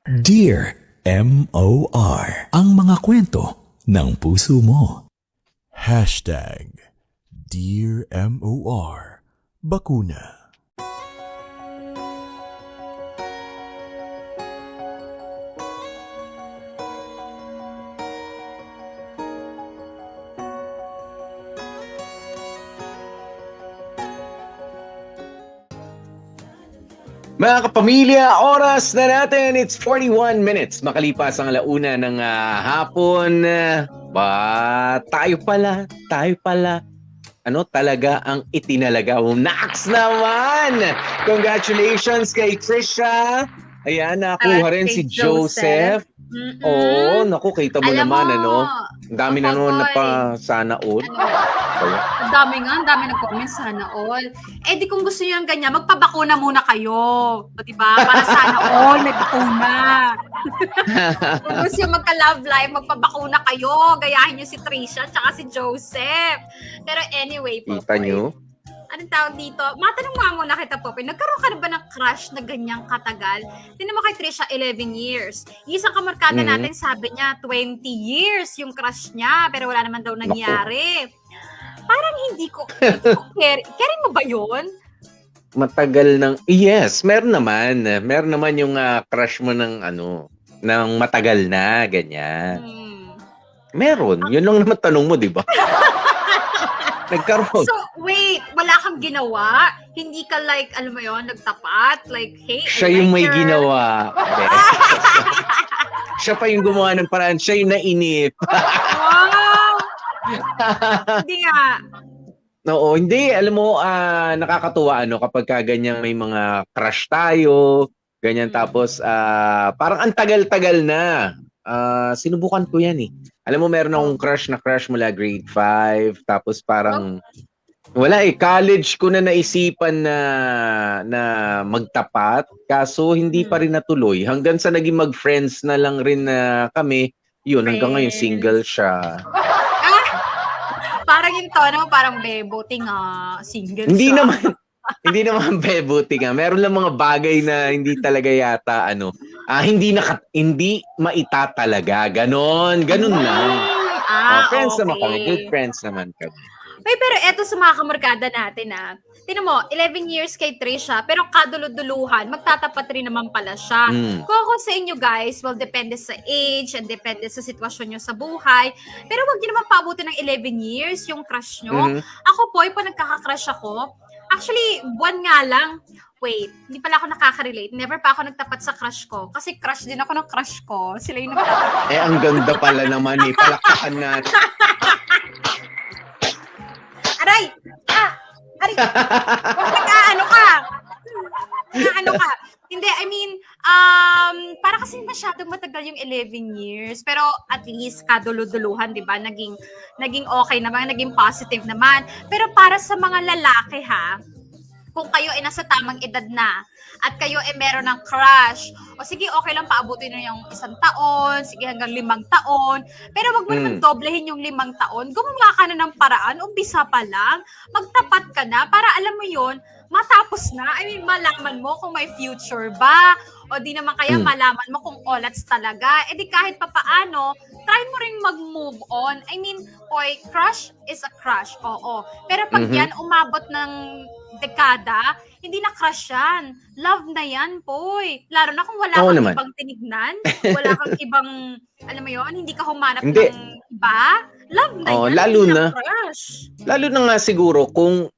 Dear M.O.R. Ang mga kwento ng puso mo.
Dear M.O.R. Bakuna.
Mga kapamilya, oras na natin. It's 41 minutes. Makalipas ang alauna ng hapon. Tayo pala. Ano talaga ang itinalaga mo? Nax naman! Congratulations kay Trisha. Ayan, nakuha rin si Joseph. Oo, naku, kita mo
Alam
naman,
mo,
Ang dami na noon na pa sana all.
Ang dami nag-comment, sana all. Eh di kung gusto nyo yung ganyan, magpabakuna muna kayo. O diba? Para sana all, may bakuna. Kung gusto nyo magka-love life, magpabakuna kayo. Gayahin nyo si Trisha at si Joseph. Pero anyway,
Kita
Popoy,
nyo?
anong tawag dito? Matanong nga muna kita, Popoy. Nagkaroon ka na ba ng crush na ganyang katagal? Tingnan mo kay Trisha, 11 years. Yung isang kamarkada natin, sabi niya, 20 years yung crush niya. Pero wala naman daw nangyari. Parang hindi ko carry mo ba yun?
Matagal ng yes, meron naman. Meron naman yung crush mo ng ng matagal na ganyan. Meron. Yun lang naman tanong mo, 'di ba? Nagkaroon.
So, wait, wala kang ginawa? Hindi ka like, alam mo yun, nagtapat? Like, hey,
Siya yung may ginawa. Siya pa yung gumawa ng paraan. Siya yung nainip.
Wow! Hindi nga.
Oo, hindi. Alam mo, nakakatuwa kapag ganyan may mga crush tayo, ganyan tapos parang ang tagal-tagal na. Sinubukan ko yan eh. Alam mo, meron akong crush mula grade 5, tapos parang wala college ko na naisipan na magtapat, kaso hindi pa rin natuloy. Hanggang sa naging mag-friends na lang rin kami, yun, hanggang ngayon single siya.
Parang yung tono, parang bebote nga, single
Hindi
siya.
hindi naman bebuti nga. Meron lang mga bagay na hindi talaga yata hindi maitatalaga. Ganun lang. Friends naman kami.
okay.
Good friends naman kami.
Ay, pero eto sa mga kamarkada natin Tinan mo, 11 years kay Trisha, pero kaduluduluhan, magtatapat rin naman pala siya. Kung ako sa inyo guys, well, depende sa age and depende sa sitwasyon nyo sa buhay. Pero wag nyo naman paabutin ng 11 years yung crush nyo. Ako po, pa nagkaka-crush ako. Actually, buwan nga lang. Wait, hindi pala ako nakaka-relate. Never pa ako nagtapat sa crush ko. Kasi crush din ako ng crush ko. Sila yung nagtatapat.
Ang ganda pala naman palakpakan natin.
Aray! Aray! Nag-ano ka? Hindi, I mean, para kasi masyadong matagal yung 11 years. Pero at least kaduluduluhan, di ba? Naging okay naman, naging positive naman. Pero para sa mga lalaki kung kayo ay nasa tamang edad na at kayo ay meron ng crush, o sige, okay lang paabutin na yung 1 taon, sige hanggang 5 taon, pero wag mo naman doblehin yung 5 taon, gumawa ka na ng paraan, umpisa pa lang, magtapat ka na, para alam mo yun, matapos na, I mean, malaman mo kung may future ba, o di naman kaya malaman mo kung olats talaga, di kahit papaano, try mo rin mag-move on. I mean, crush is a crush, oo. Pero pag yan umabot ng dekada, hindi na crush yan. Love na yan, Poy. Lalo na kung wala
Oo
kang
naman.
ibang tinignan, wala kang ibang, alam mo yon, hindi ka humanap
Hindi.
ng iba. Love na
Oo,
yan,
lalo
hindi
na.
crush.
Lalo na nga siguro kung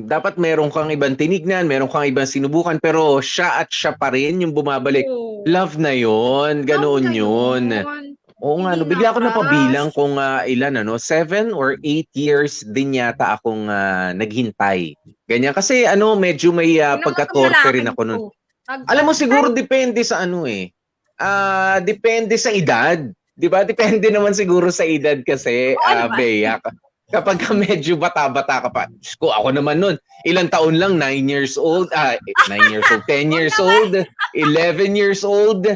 dapat meron kang ibang tinignan, meron kang ibang sinubukan, pero siya at siya pa rin yung bumabalik.
Oo.
Love na yon, ganoon
Love na
yun. Oo nga, no,
Hindi
bigla ako
na
napabilang
crush.
kung ilan, 7 or 8 years din yata akong naghintay. Ganyan. Kasi medyo may
Tingnan mo tong
pagka-torpe rin
lalaking
ako nun.
to.
Alam mo, siguro depende sa depende sa edad. Di ba? Depende naman siguro sa edad kasi,
Oo naman.
Bea. Kapag ka medyo bata-bata ka pa, Diyos ko, ako naman nun, ilang taon lang, 9 years old, 9 years old, 10 years old, 11 years old,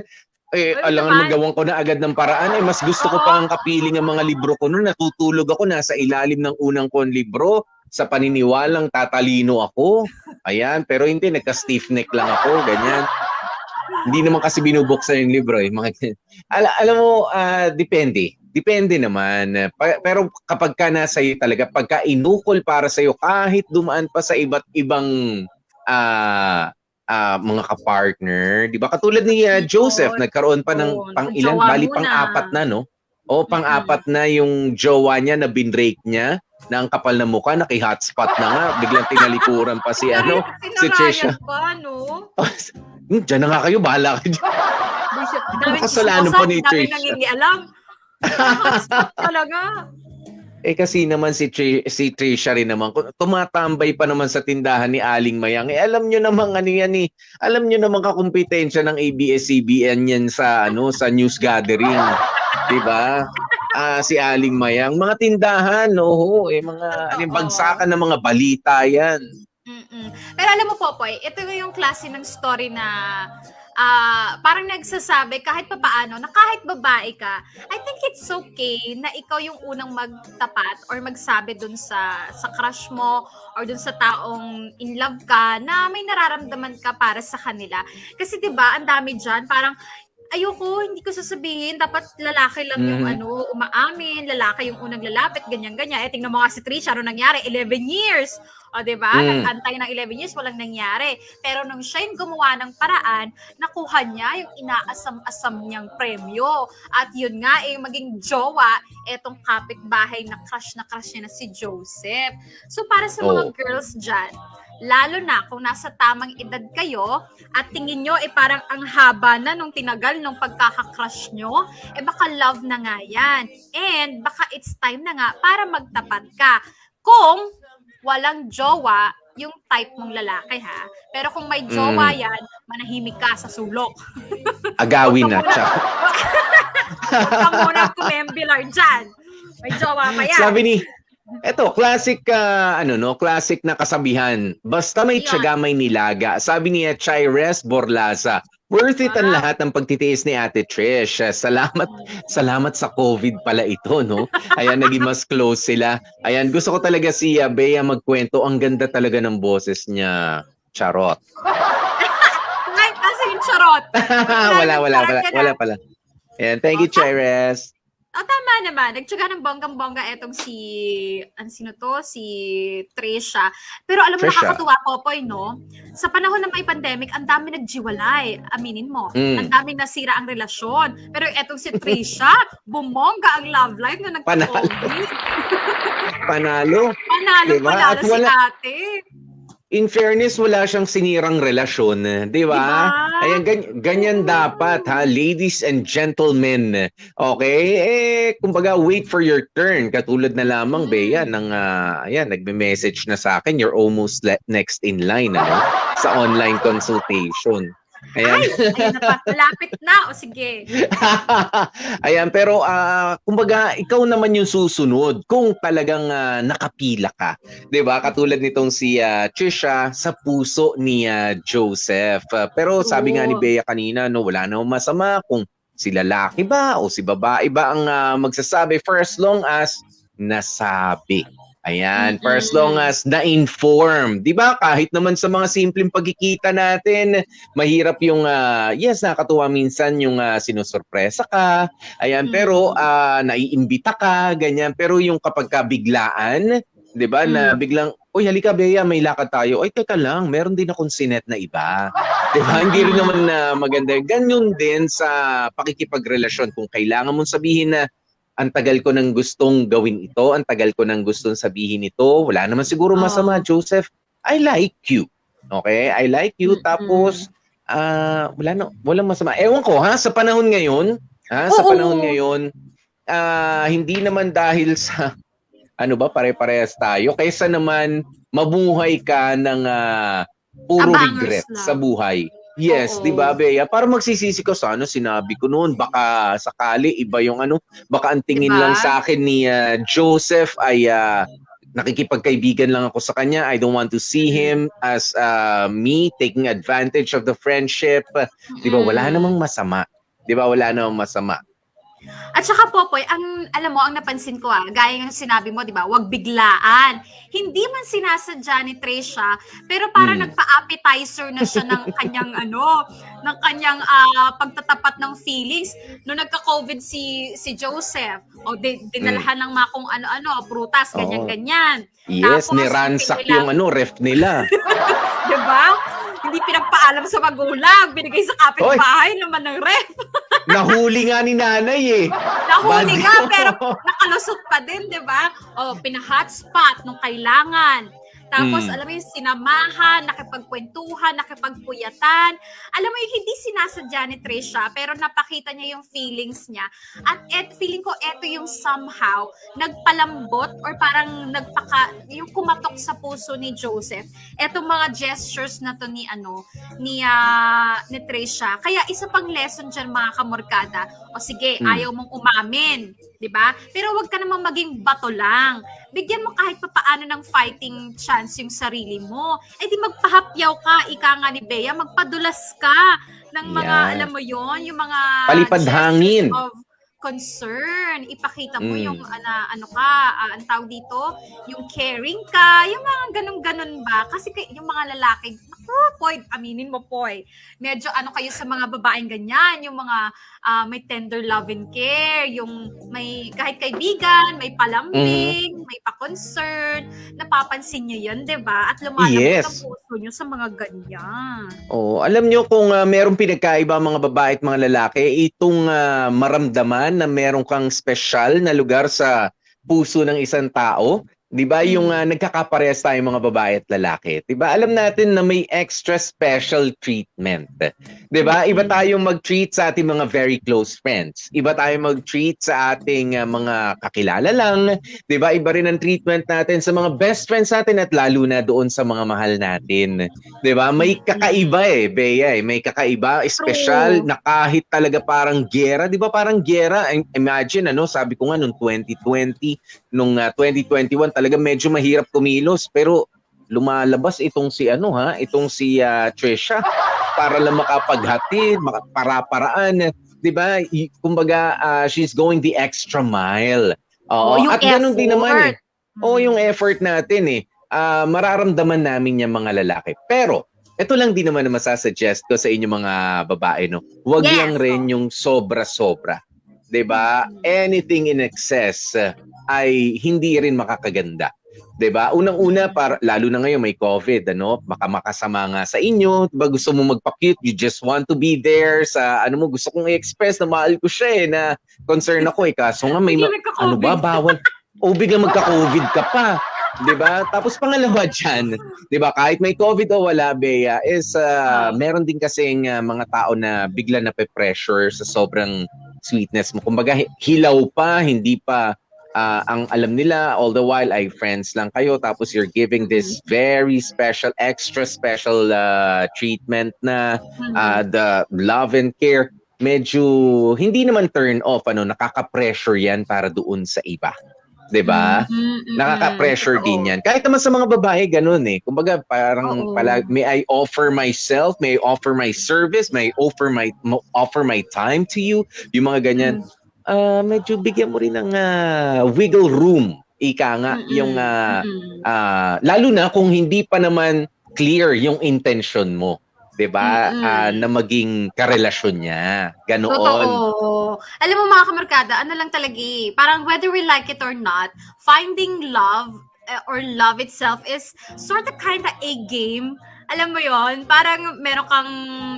alam
naman.
magawan ko na agad ng paraan. Mas gusto ko
Oo.
pang kapiling ang mga libro ko noon. Natutulog ako nasa ilalim ng unang kong libro sa paniniwalang tatalino ako. Ayan, pero hindi, nagka-stiff neck lang ako, ganyan. Hindi naman kasi binubuksan yung libro. Alam mo, depende. Depende naman. Pero kapag ka nasa iyo talaga, pagka inukol para sa iyo, kahit dumaan pa sa iba't ibang mga kapartner, di ba? Katulad ni Joseph, nagkaroon pa ng pang-ilan,
jowa
bali
muna.
pang-apat na, no? O, pang-apat na yung jowa niya na binrake niya, na ang kapal na mukha, naki-hotspot na nga, biglang tinalikuran pa si si Trisha.
Tinarayan pa, no?
Diyan na nga kayo, bahala kayo.
Daming
Kasalanan pa ni
daming
Trish.
nangingialam. Hotspot talaga.
Kasi naman si Trisha rin naman, tumatambay pa naman sa tindahan ni Aling Mayang. Alam nyo naman alam nyo naman kakumpetensya ng ABS-CBN yan sa news gathering. 'Di ba? Si Aling Mayang, mga tindahan, mga bagsakan ng mga balita yan.
Pero alam mo, Popoy, ito yung klase ng story na parang nagsasabi kahit papaano na kahit babae ka, I think it's okay na ikaw yung unang magtapat or magsabi dun sa crush mo or dun sa taong in love ka na may nararamdaman ka para sa kanila. Kasi 'di ba, ang dami diyan parang ayoko, hindi ko sasabihin, dapat lalaki lang yung umaamin, lalaki yung unang lalapit, ganyan-ganyan. Tingnan mo nga si Trisha, ano nangyari? 11 years. O, diba? Nag-antay ng 11 years, walang nangyari. Pero nung siya yung gumawa ng paraan, nakuha niya yung inaasam-asam niyang premyo. At yun nga, maging jowa, etong kapitbahay na crush niya na si Joseph. So, para sa mga girls dyan, lalo na kung nasa tamang edad kayo at tingin nyo parang ang haba na nung tinagal nung pagkaka-crush nyo, baka love na nga yan. And baka it's time na nga para magtapat ka. Kung walang jowa yung type mong lalaki, ha? Pero kung may jowa yan, manahimik ka sa sulok.
Agawin na, siya.
Huwag ka muna kumembilar dyan. May jowa pa yan.
Sabi ni, classic classic na kasabihan. Basta may tiyaga, may nilaga. Sabi niya, Chaires Borlaza, worth it ang lahat ng pagtitiis ni Ate Trish. Salamat sa COVID pala ito, no? Ayan, naging mas close sila. Ayan, gusto ko talaga si Bea magkwento. Ang ganda talaga ng boses niya. Charot.
Ngayon kasi yung charot.
wala pala. Ayan, thank you, Chaires.
Tama naman. Nagtsaga ng bonggang-bongga etong si Trisha. Pero alam mo,
Trisha.
nakakatuwa, Popoy, no? Sa panahon na may pandemic, ang dami nagjiwalay. Aminin mo. Ang daming nasira ang relasyon. Pero etong si Trisha, bumongga ang love life na nagka-COVID.
Panalo. Diba?
Panalo
At
si ate.
In fairness, wala siyang sinirang relasyon, di ba?
Diba?
Ayan, ganyan dapat, ha, ladies and gentlemen. Okay? Kumbaga, wait for your turn. Katulad na lamang, Bea, nagme-message na sa akin, you're almost next in line, sa online consultation. Ayan.
Ayun na pa. Malapit na. O sige.
Ayan, pero kumbaga, ikaw naman yung susunod kung talagang nakapila ka. 'Di ba? Katulad nitong si Trisha sa puso ni Joseph. Pero sabi nga ni Bea kanina, wala namang masama kung si lalaki ba o si babae ba ang magsasabi for as long as nasabi. Ayan, for as long as na-inform. Di ba? Kahit naman sa mga simpleng pagkikita natin, mahirap yung, nakakatuwa minsan yung sinusurpresa ka. Ayan, pero naiimbita ka, ganyan. Pero yung kapag kabiglaan, 'Di ba? Na biglang, "Uy, halika Bea, may lakad tayo." "Ay, teka lang, meron din akong sinet na iba." 'Di ba? Hindi rin naman na maganda. Ganyan din sa pakikipagrelasyon. Kung kailangan mong sabihin na, "Ang tagal ko nang gustong gawin ito, ang tagal ko nang gustong sabihin ito." Wala naman siguro masama, Joseph. I like you. Okay? I like you. Tapos, walang masama. Ewan ko, ha? Sa panahon ngayon, hindi naman dahil sa pare-parehas tayo, kaysa naman mabuhay ka ng puro
Abangers
regret
lang.
sa buhay. Yes,
Oo.
'di ba, Bea? Para magsisisi ko sa sinabi ko noon, baka sakali iba yung baka ang tingin
Diba?
lang sa akin ni Joseph ay nakikipagkaibigan lang ako sa kanya. I don't want to see him as me taking advantage of the friendship. 'Di ba? Wala namang masama. 'Di ba? Wala namang masama.
At saka Popoy, alam mo, ang napansin ko gaya ng sinabi mo, di ba, wag biglaan. Hindi man sinasadya ni Trisha, pero parang nagpa-appetizer na siya ng kanyang ng kanyang pagtatapat ng feelings. Nung nagka-COVID si Joseph, dinalahan ng mga kung ano-ano, prutas, ganyan-ganyan.
Yes,
Tapos,
niransak
biglang-
yung ref nila.
Di ba? Hindi pinagpaalam sa magulang, binigay sa kapitbahay naman ng ref.
Nahuli nga ni nanay eh.
Nahuli
Bad
nga,
yun.
pero nakalusot pa din, di ba? Pina-hotspot nung kailangan. Tapos, alam mo yung sinamahan, nakipagkwentuhan, nakipagpuyatan. Alam mo yung hindi sinasadya ni Trisha, pero napakita niya yung feelings niya. At feeling ko, eto yung somehow, nagpalambot or parang yung kumatok sa puso ni Joseph. Etong mga gestures na to ni Trisha. Kaya isa pang lesson dyan, mga kamorkada. O sige, ayaw mong umamin. 'Di ba? Pero wag ka namang maging bato lang. Bigyan mo kahit papaano ng fighting chance yung sarili mo. Di magpahapyaw ka, ika nga ni Bea, magpadulas ka ng mga,
Yan.
alam mo yon, yung mga
Palipad hangin.
gestures of concern. Ipakita mo yung ang tawag dito, yung caring ka, yung mga ganun-ganun ba? Kasi yung mga lalaki, Poy, aminin mo, Poy. Medyo kayo sa mga babaeng ganyan, yung mga may tender love and care, yung may kahit kaibigan, may palambing, may pa-concern, napapansin nyo yun, di ba? At lumalabot
Yes.
ang puso nyo sa mga ganyan.
Oh, alam nyo kung merong pinagkaiba mga babae at mga lalaki, itong maramdaman na meron kang special na lugar sa puso ng isang tao. 'Di ba yung nagkakaparehas tayong mga babae at lalaki? 'Di ba? Alam natin na may extra special treatment. 'Di ba? Iba tayong mag-treat sa ating mga very close friends. Iba tayong mag-treat sa ating mga kakilala lang. 'Di ba? Iba rin ang treatment natin sa mga best friends natin at lalo na doon sa mga mahal natin. 'Di ba? May kakaiba Bea May kakaiba, special na kahit talaga parang giyera, 'di ba? Parang giyera. Imagine sabi ko nga noong 2020, nung 2021 talaga medyo mahirap kumilos, pero lumalabas itong si Trisha para lang makapaghatid, para-paraan, 'di ba? Kumbaga she's going the extra mile.
Yung
At ganun din naman
effort.
yung effort natin mararamdaman namin yung mga lalaki. Pero ito lang din naman na masasuggest ko sa inyo mga babae, Huwag
Yes,
lang rin yung sobra-sobra. 'Di ba? Anything in excess ay hindi rin makakaganda. 'Di ba? Unang-una, lalo na ngayon may COVID, baka makasama nga sa inyo. 'Di ba gusto mo magpa-cute, you just want to be there sa gusto kong i-express na mahal ko siya na concern ako kaso nga may bawal. Biglang magka-COVID ka pa. 'Di ba? Tapos pangalawa diyan, 'di ba, kahit may COVID o wala, Bea, is meron din kasing mga tao na bigla na pe-pressure sa sobrang sweetness mo. Kumbaga hilaw pa, hindi pa ang alam nila, all the while ay friends lang kayo, tapos you're giving this very special, extra special treatment na the love and care. Medyo hindi naman turn off, nakaka-pressure yan para doon sa iba. 'Di ba? Nakaka-pressure din yan. Kahit naman sa mga babae, ganun Kumbaga, parang may I offer myself, may I offer my service, may I offer my time to you. Yung mga ganyan. Medyo bigyan mo rin ng wiggle room. Ika nga, yung lalo na kung hindi pa naman clear yung intention mo. 'Di ba? Na maging karelasyon niya. Ganoon.
Totoo. Alam mo mga kamarkada, lang talaga parang whether we like it or not, finding love or love itself is sort of kind of a game. Alam mo yon, parang meron kang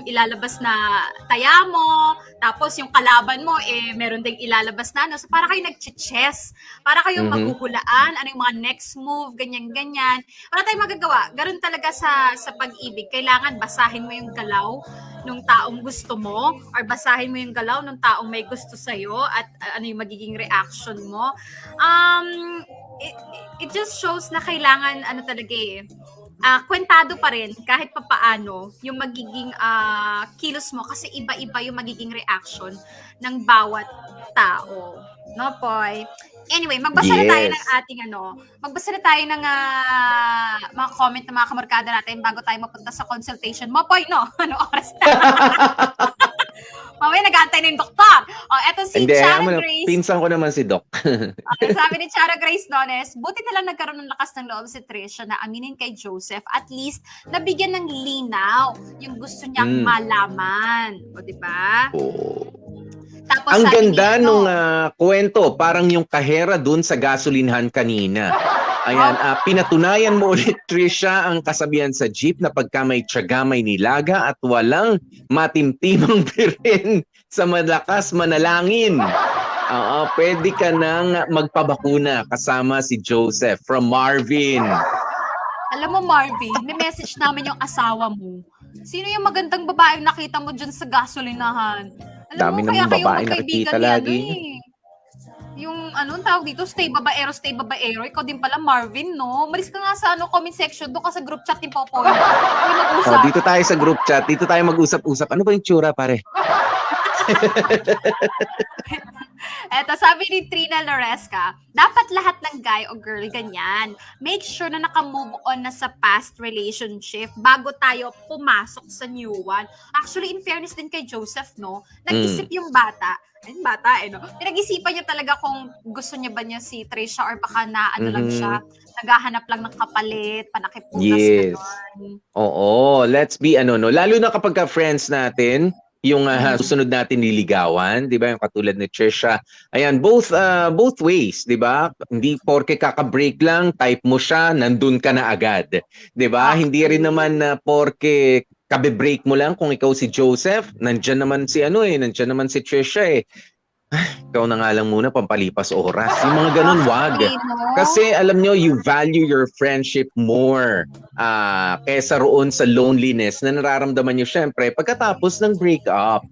ilalabas na taya mo, tapos yung kalaban mo, meron ding ilalabas na, no? So, para kayo nag-chess, para kayong maghuhulaan, ano yung mga next move, ganyan-ganyan. Wala tayong magagawa. Ganun talaga sa pag-ibig. Kailangan basahin mo yung galaw nung taong gusto mo, or basahin mo yung galaw nung taong may gusto sa'yo, at ano yung magiging reaction mo. It just shows na kailangan, kwentado pa rin kahit papaano yung magiging kilos mo, kasi iba-iba yung magiging reaction ng bawat tao. No, Poy? Anyway, magbasa na tayo ng ating magbasa na tayo ng mga comment ng mga kamarkada natin bago tayo mapunta sa consultation mo, Poy, no? Ano oras na? Mamaya nag-aantay na yung doktor. Eto si Chara Grace.
Pinsan ko naman si Doc.
Okay, sabi ni Chara Grace Dones, buti na lang nagkaroon ng lakas ng loob si Trisha na aminin kay Joseph. At least, nabigyan ng linaw yung gusto niyang malaman. O, diba? Tapos,
ang
sabi
ganda
niya,
nung kwento, parang yung kahera dun sa gasolinhan kanina. Ayan, pinatunayan mo ulit, Trisha, ang kasabihan sa jeep na pagka may tiyaga, may nilaga at walang matimtimang birin sa malakas manalangin. Pwede ka nang magpabakuna kasama si Joseph from Marvin.
Alam mo, Marvin, may message namin yung asawa mo. Sino yung magandang babaeng nakita mo dyan sa gasolinahan? Alam
Dami
mo, kaya
namang
kayo
babae
magkaibigan
nakikita
ni
lagi.
Yung tawag dito, stay babaero. Ikaw din pala, Marvin, no? Malis ka nga sa comment section, doon ka sa group chat ni Popoy. Mag-usap.
Dito tayo sa group chat, dito tayo mag-usap-usap. Ano ba yung tsura, pare?
Eto, sabi ni Trina Loresca, dapat lahat ng guy o girl ganyan. Make sure na naka-move on na sa past relationship bago tayo pumasok sa new one. Actually, in fairness din kay Joseph, no? Nag-isip yung bata. No? Pinag-isipan niya talaga kung gusto niya ba niya si Trisha or baka na lang siya, naghahanap lang ng kapalit, panakipunas, gano'n.
Oo, let's be lalo na kapag friends natin, yung susunod natin niligawan, 'di ba? Yung katulad ni Trisha. Ayan, both ways, 'di ba? Hindi porke kaka-break lang, type mo siya, nandun ka na agad. 'Di ba? Hindi rin naman porke kabe-break mo lang kung ikaw si Joseph, nandiyan naman si Trisha . Ikaw na nga lang muna pampalipas oras. Yung mga ganun, wag. Kasi alam nyo, you value your friendship more kesa roon sa loneliness na nararamdaman nyo syempre pagkatapos ng breakup.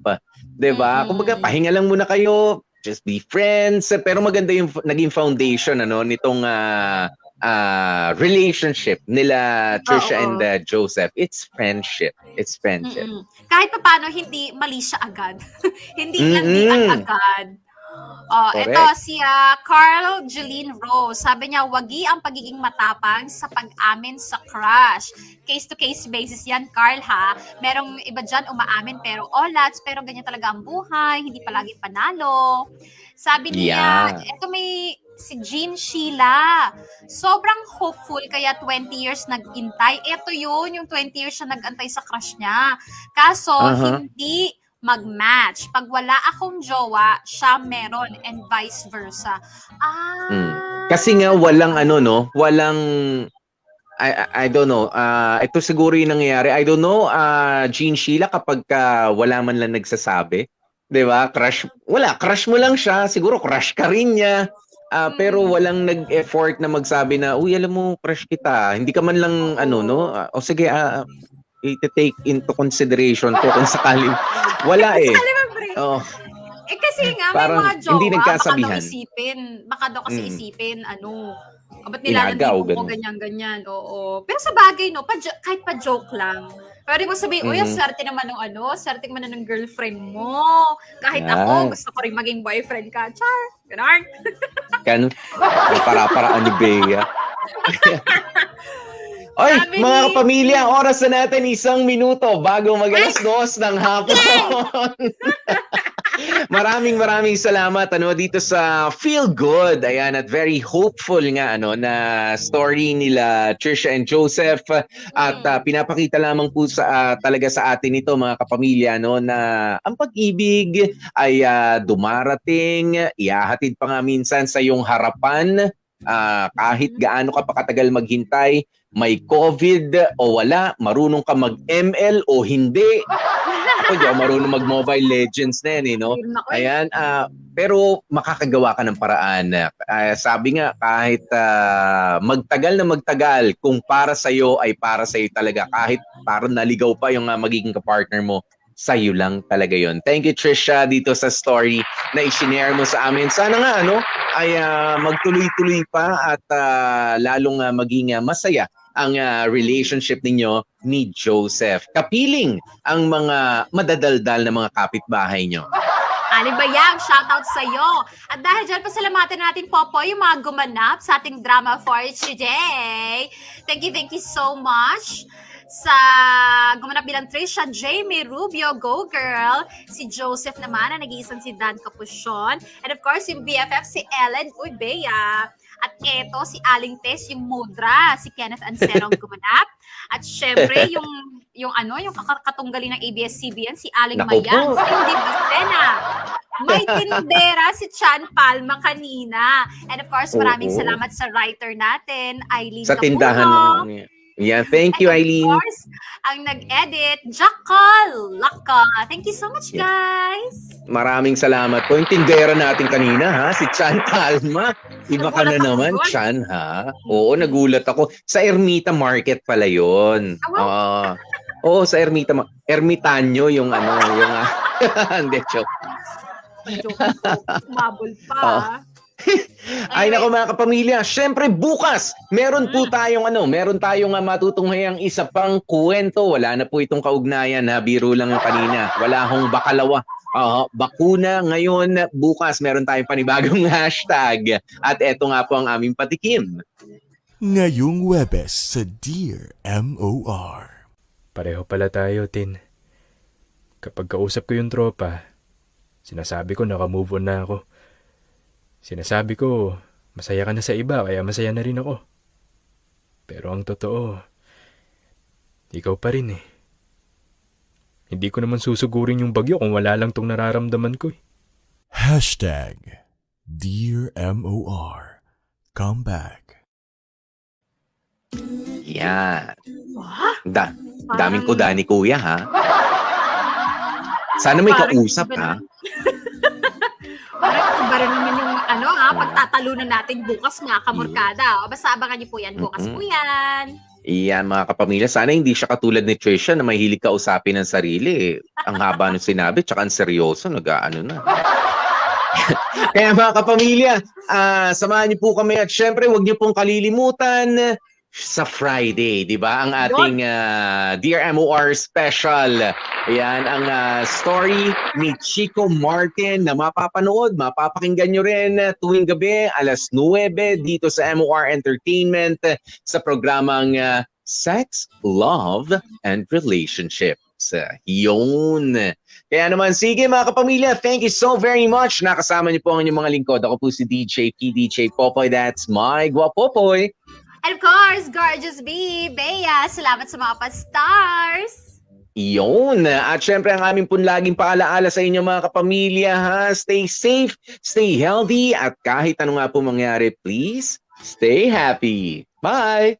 Diba? Kumbaga, pahinga lang muna kayo, just be friends. Pero maganda yung naging foundation nitong relationship nila Trisha and Joseph. It's friendship.
Kahit pa paano, hindi mali siya agad. Hindi landian agad. Ito si Carl Jeline Rose. Sabi niya, wagi ang pagiging matapang sa pag-amin sa crush. Case-to-case basis yan, Carl, ha? Merong iba dyan umaamin pero olats, pero ganyan talaga ang buhay, hindi palagi panalo. Sabi niya, ito may si Jean Sheila. Sobrang hopeful kaya 20 years nag-intay. Ito yun, yung 20 years siya nag-antay sa crush niya. Kaso, hindi mag-match. Pag wala akong jowa, siya meron and vice versa.
Kasi nga walang walang I don't know. Ito siguro yung nangyayari. I don't know, Jean Sheila, kapag wala man lang nagsasabi. 'Di ba? Crush mo lang siya. Siguro crush ka rin niya. Pero walang nag-effort na magsabi na, uy, alam mo, crush kita. Hindi ka man lang, o sige, i-take into consideration to kung sakali. Wala eh.
Kasi nga, may
parang
mga jowa,
hindi nagkasabihan.
baka daw kasi isipin, ba't nilalandi mo, ganyan-ganyan. Oo. Pero sa bagay, no, kahit pa joke lang. Pero di mo sabihin, uy, swerte naman ng girlfriend mo. Kahit ako, gusto ko rin maging boyfriend ka. Char! Ganun.
Para-paraan ni Bea. Oy, mga kapamilya, oras na natin 1 minuto bago mag-alas 2 ng hapon. Maraming salamat dito sa Feel Good. Ayan, at very hopeful nga na story nila Trisha and Joseph, at pinapakita lamang po talaga sa atin ito, mga kapamilya, na ang pag-ibig ay dumarating, ihahatid pa nga minsan sa iyong harapan Kahit gaano ka pa katagal maghintay, may COVID o wala, marunong ka mag-ML o hindi. Ako, di ako marunong mag-Mobile Legends na yan, no? Ayan, pero makakagawa ka ng paraan. Sabi nga, kahit magtagal na magtagal, kung para sa'yo ay para sa'yo talaga. Kahit parang naligaw pa yung magiging kapartner mo, sa'yo lang talaga yon. Thank you, Trisha, dito sa story na i-share mo sa amin. Sana nga, ay magtuloy-tuloy pa at lalong maging masaya ang relationship ninyo ni Joseph. Kapiling ang mga madadaldal na mga kapitbahay nyo.
Aling Bayang, shoutout sa iyo. At dahil dyan, pasalamatan natin, Popoy, yung mga gumanap sa ating drama for today. Thank you so much sa gumanap bilang Trisha, Jamie Rubio, Go Girl, si Joseph naman na nag-iisang si Dan Capuchon, and of course yung BFF si Ellen Uybea, at eto si Aling Tess, yung Mudra, si Kenneth Anserong gumanap, at syempre yung katunggali ng ABS-CBN, si Aling
Naku
Mayang,
po.
si Hindi Basena. May tindera si Chan Palma kanina. And of course, maraming
Oo.
salamat sa writer natin, Eileen
Sa tindahan
Capuno.
naman. Yeah, thank you,
And
Eileen.
of course, ang nag-edit, Jackal Laka. Thank you so much, guys.
Maraming salamat po. Yung tindera natin kanina, ha? Si Chan Palma. Iba ka na
Nagulat ako
naman,
doon.
Chan, ha? Oo, nagulat ako. Sa Ermita Market pala yun. Oo, sa Ermita. Ermitanyo yung hindi, joke.
Mabol pa.
Oo. Ay nako mga kapamilya, syempre bukas meron po tayong matutunghayang isa pang kwento. Wala na po itong kaugnayan, ha? Biro lang yung kanina. Wala hong bakalawa. Bakuna ngayon, bukas meron tayong panibagong hashtag. At eto nga po ang aming patikim.
Ngayong Webes sa Dear MOR.
Pareho pala tayo, Tin. Kapag kausap ko yung tropa, sinasabi ko naka-move on na ako. Sinasabi ko, masaya ka na sa iba, kaya masaya na rin ako. Pero ang totoo, ikaw pa rin eh. Hindi ko naman susugurin yung bagyo kung wala lang tong nararamdaman ko eh.
Hashtag Dear MOR. Come back.
Yan. Daming kuda ni Kuya, ha? Sana may kausap, ha?
Parang iba rin naman yung pagtatalunan natin bukas, mga kamorkada. O, basta abangan niyo po yan bukas po yan.
Iyan mga kapamilya, sana hindi siya katulad ni Trisha na mahilig kausapin ng sarili. Ang haba ng sinabi, tsaka ang seryoso, nag-ano na. Kaya mga kapamilya, samahan niyo po kami at syempre huwag niyo pong kalilimutan sa Friday, di ba? Ang ating Dear MOR special. Ayan, ang story ni Chico Martin na mapapakinggan nyo rin tuwing gabi, alas 9 dito sa MOR Entertainment sa programang Sex, Love, and Relationships. Yun. Kaya naman, sige mga kapamilya, thank you so very much. Nakasama niyo po ang inyong mga lingkod. Ako po si DJ P, DJ Popoy. That's my Guapopoy.
And of course, Gorgeous B, Bea, salamat sa mga pa-stars.
Iyon. At syempre ang aming pong laging paalaala sa inyo mga kapamilya, ha? Stay safe, stay healthy, at kahit ano nga po mangyari, please stay happy. Bye!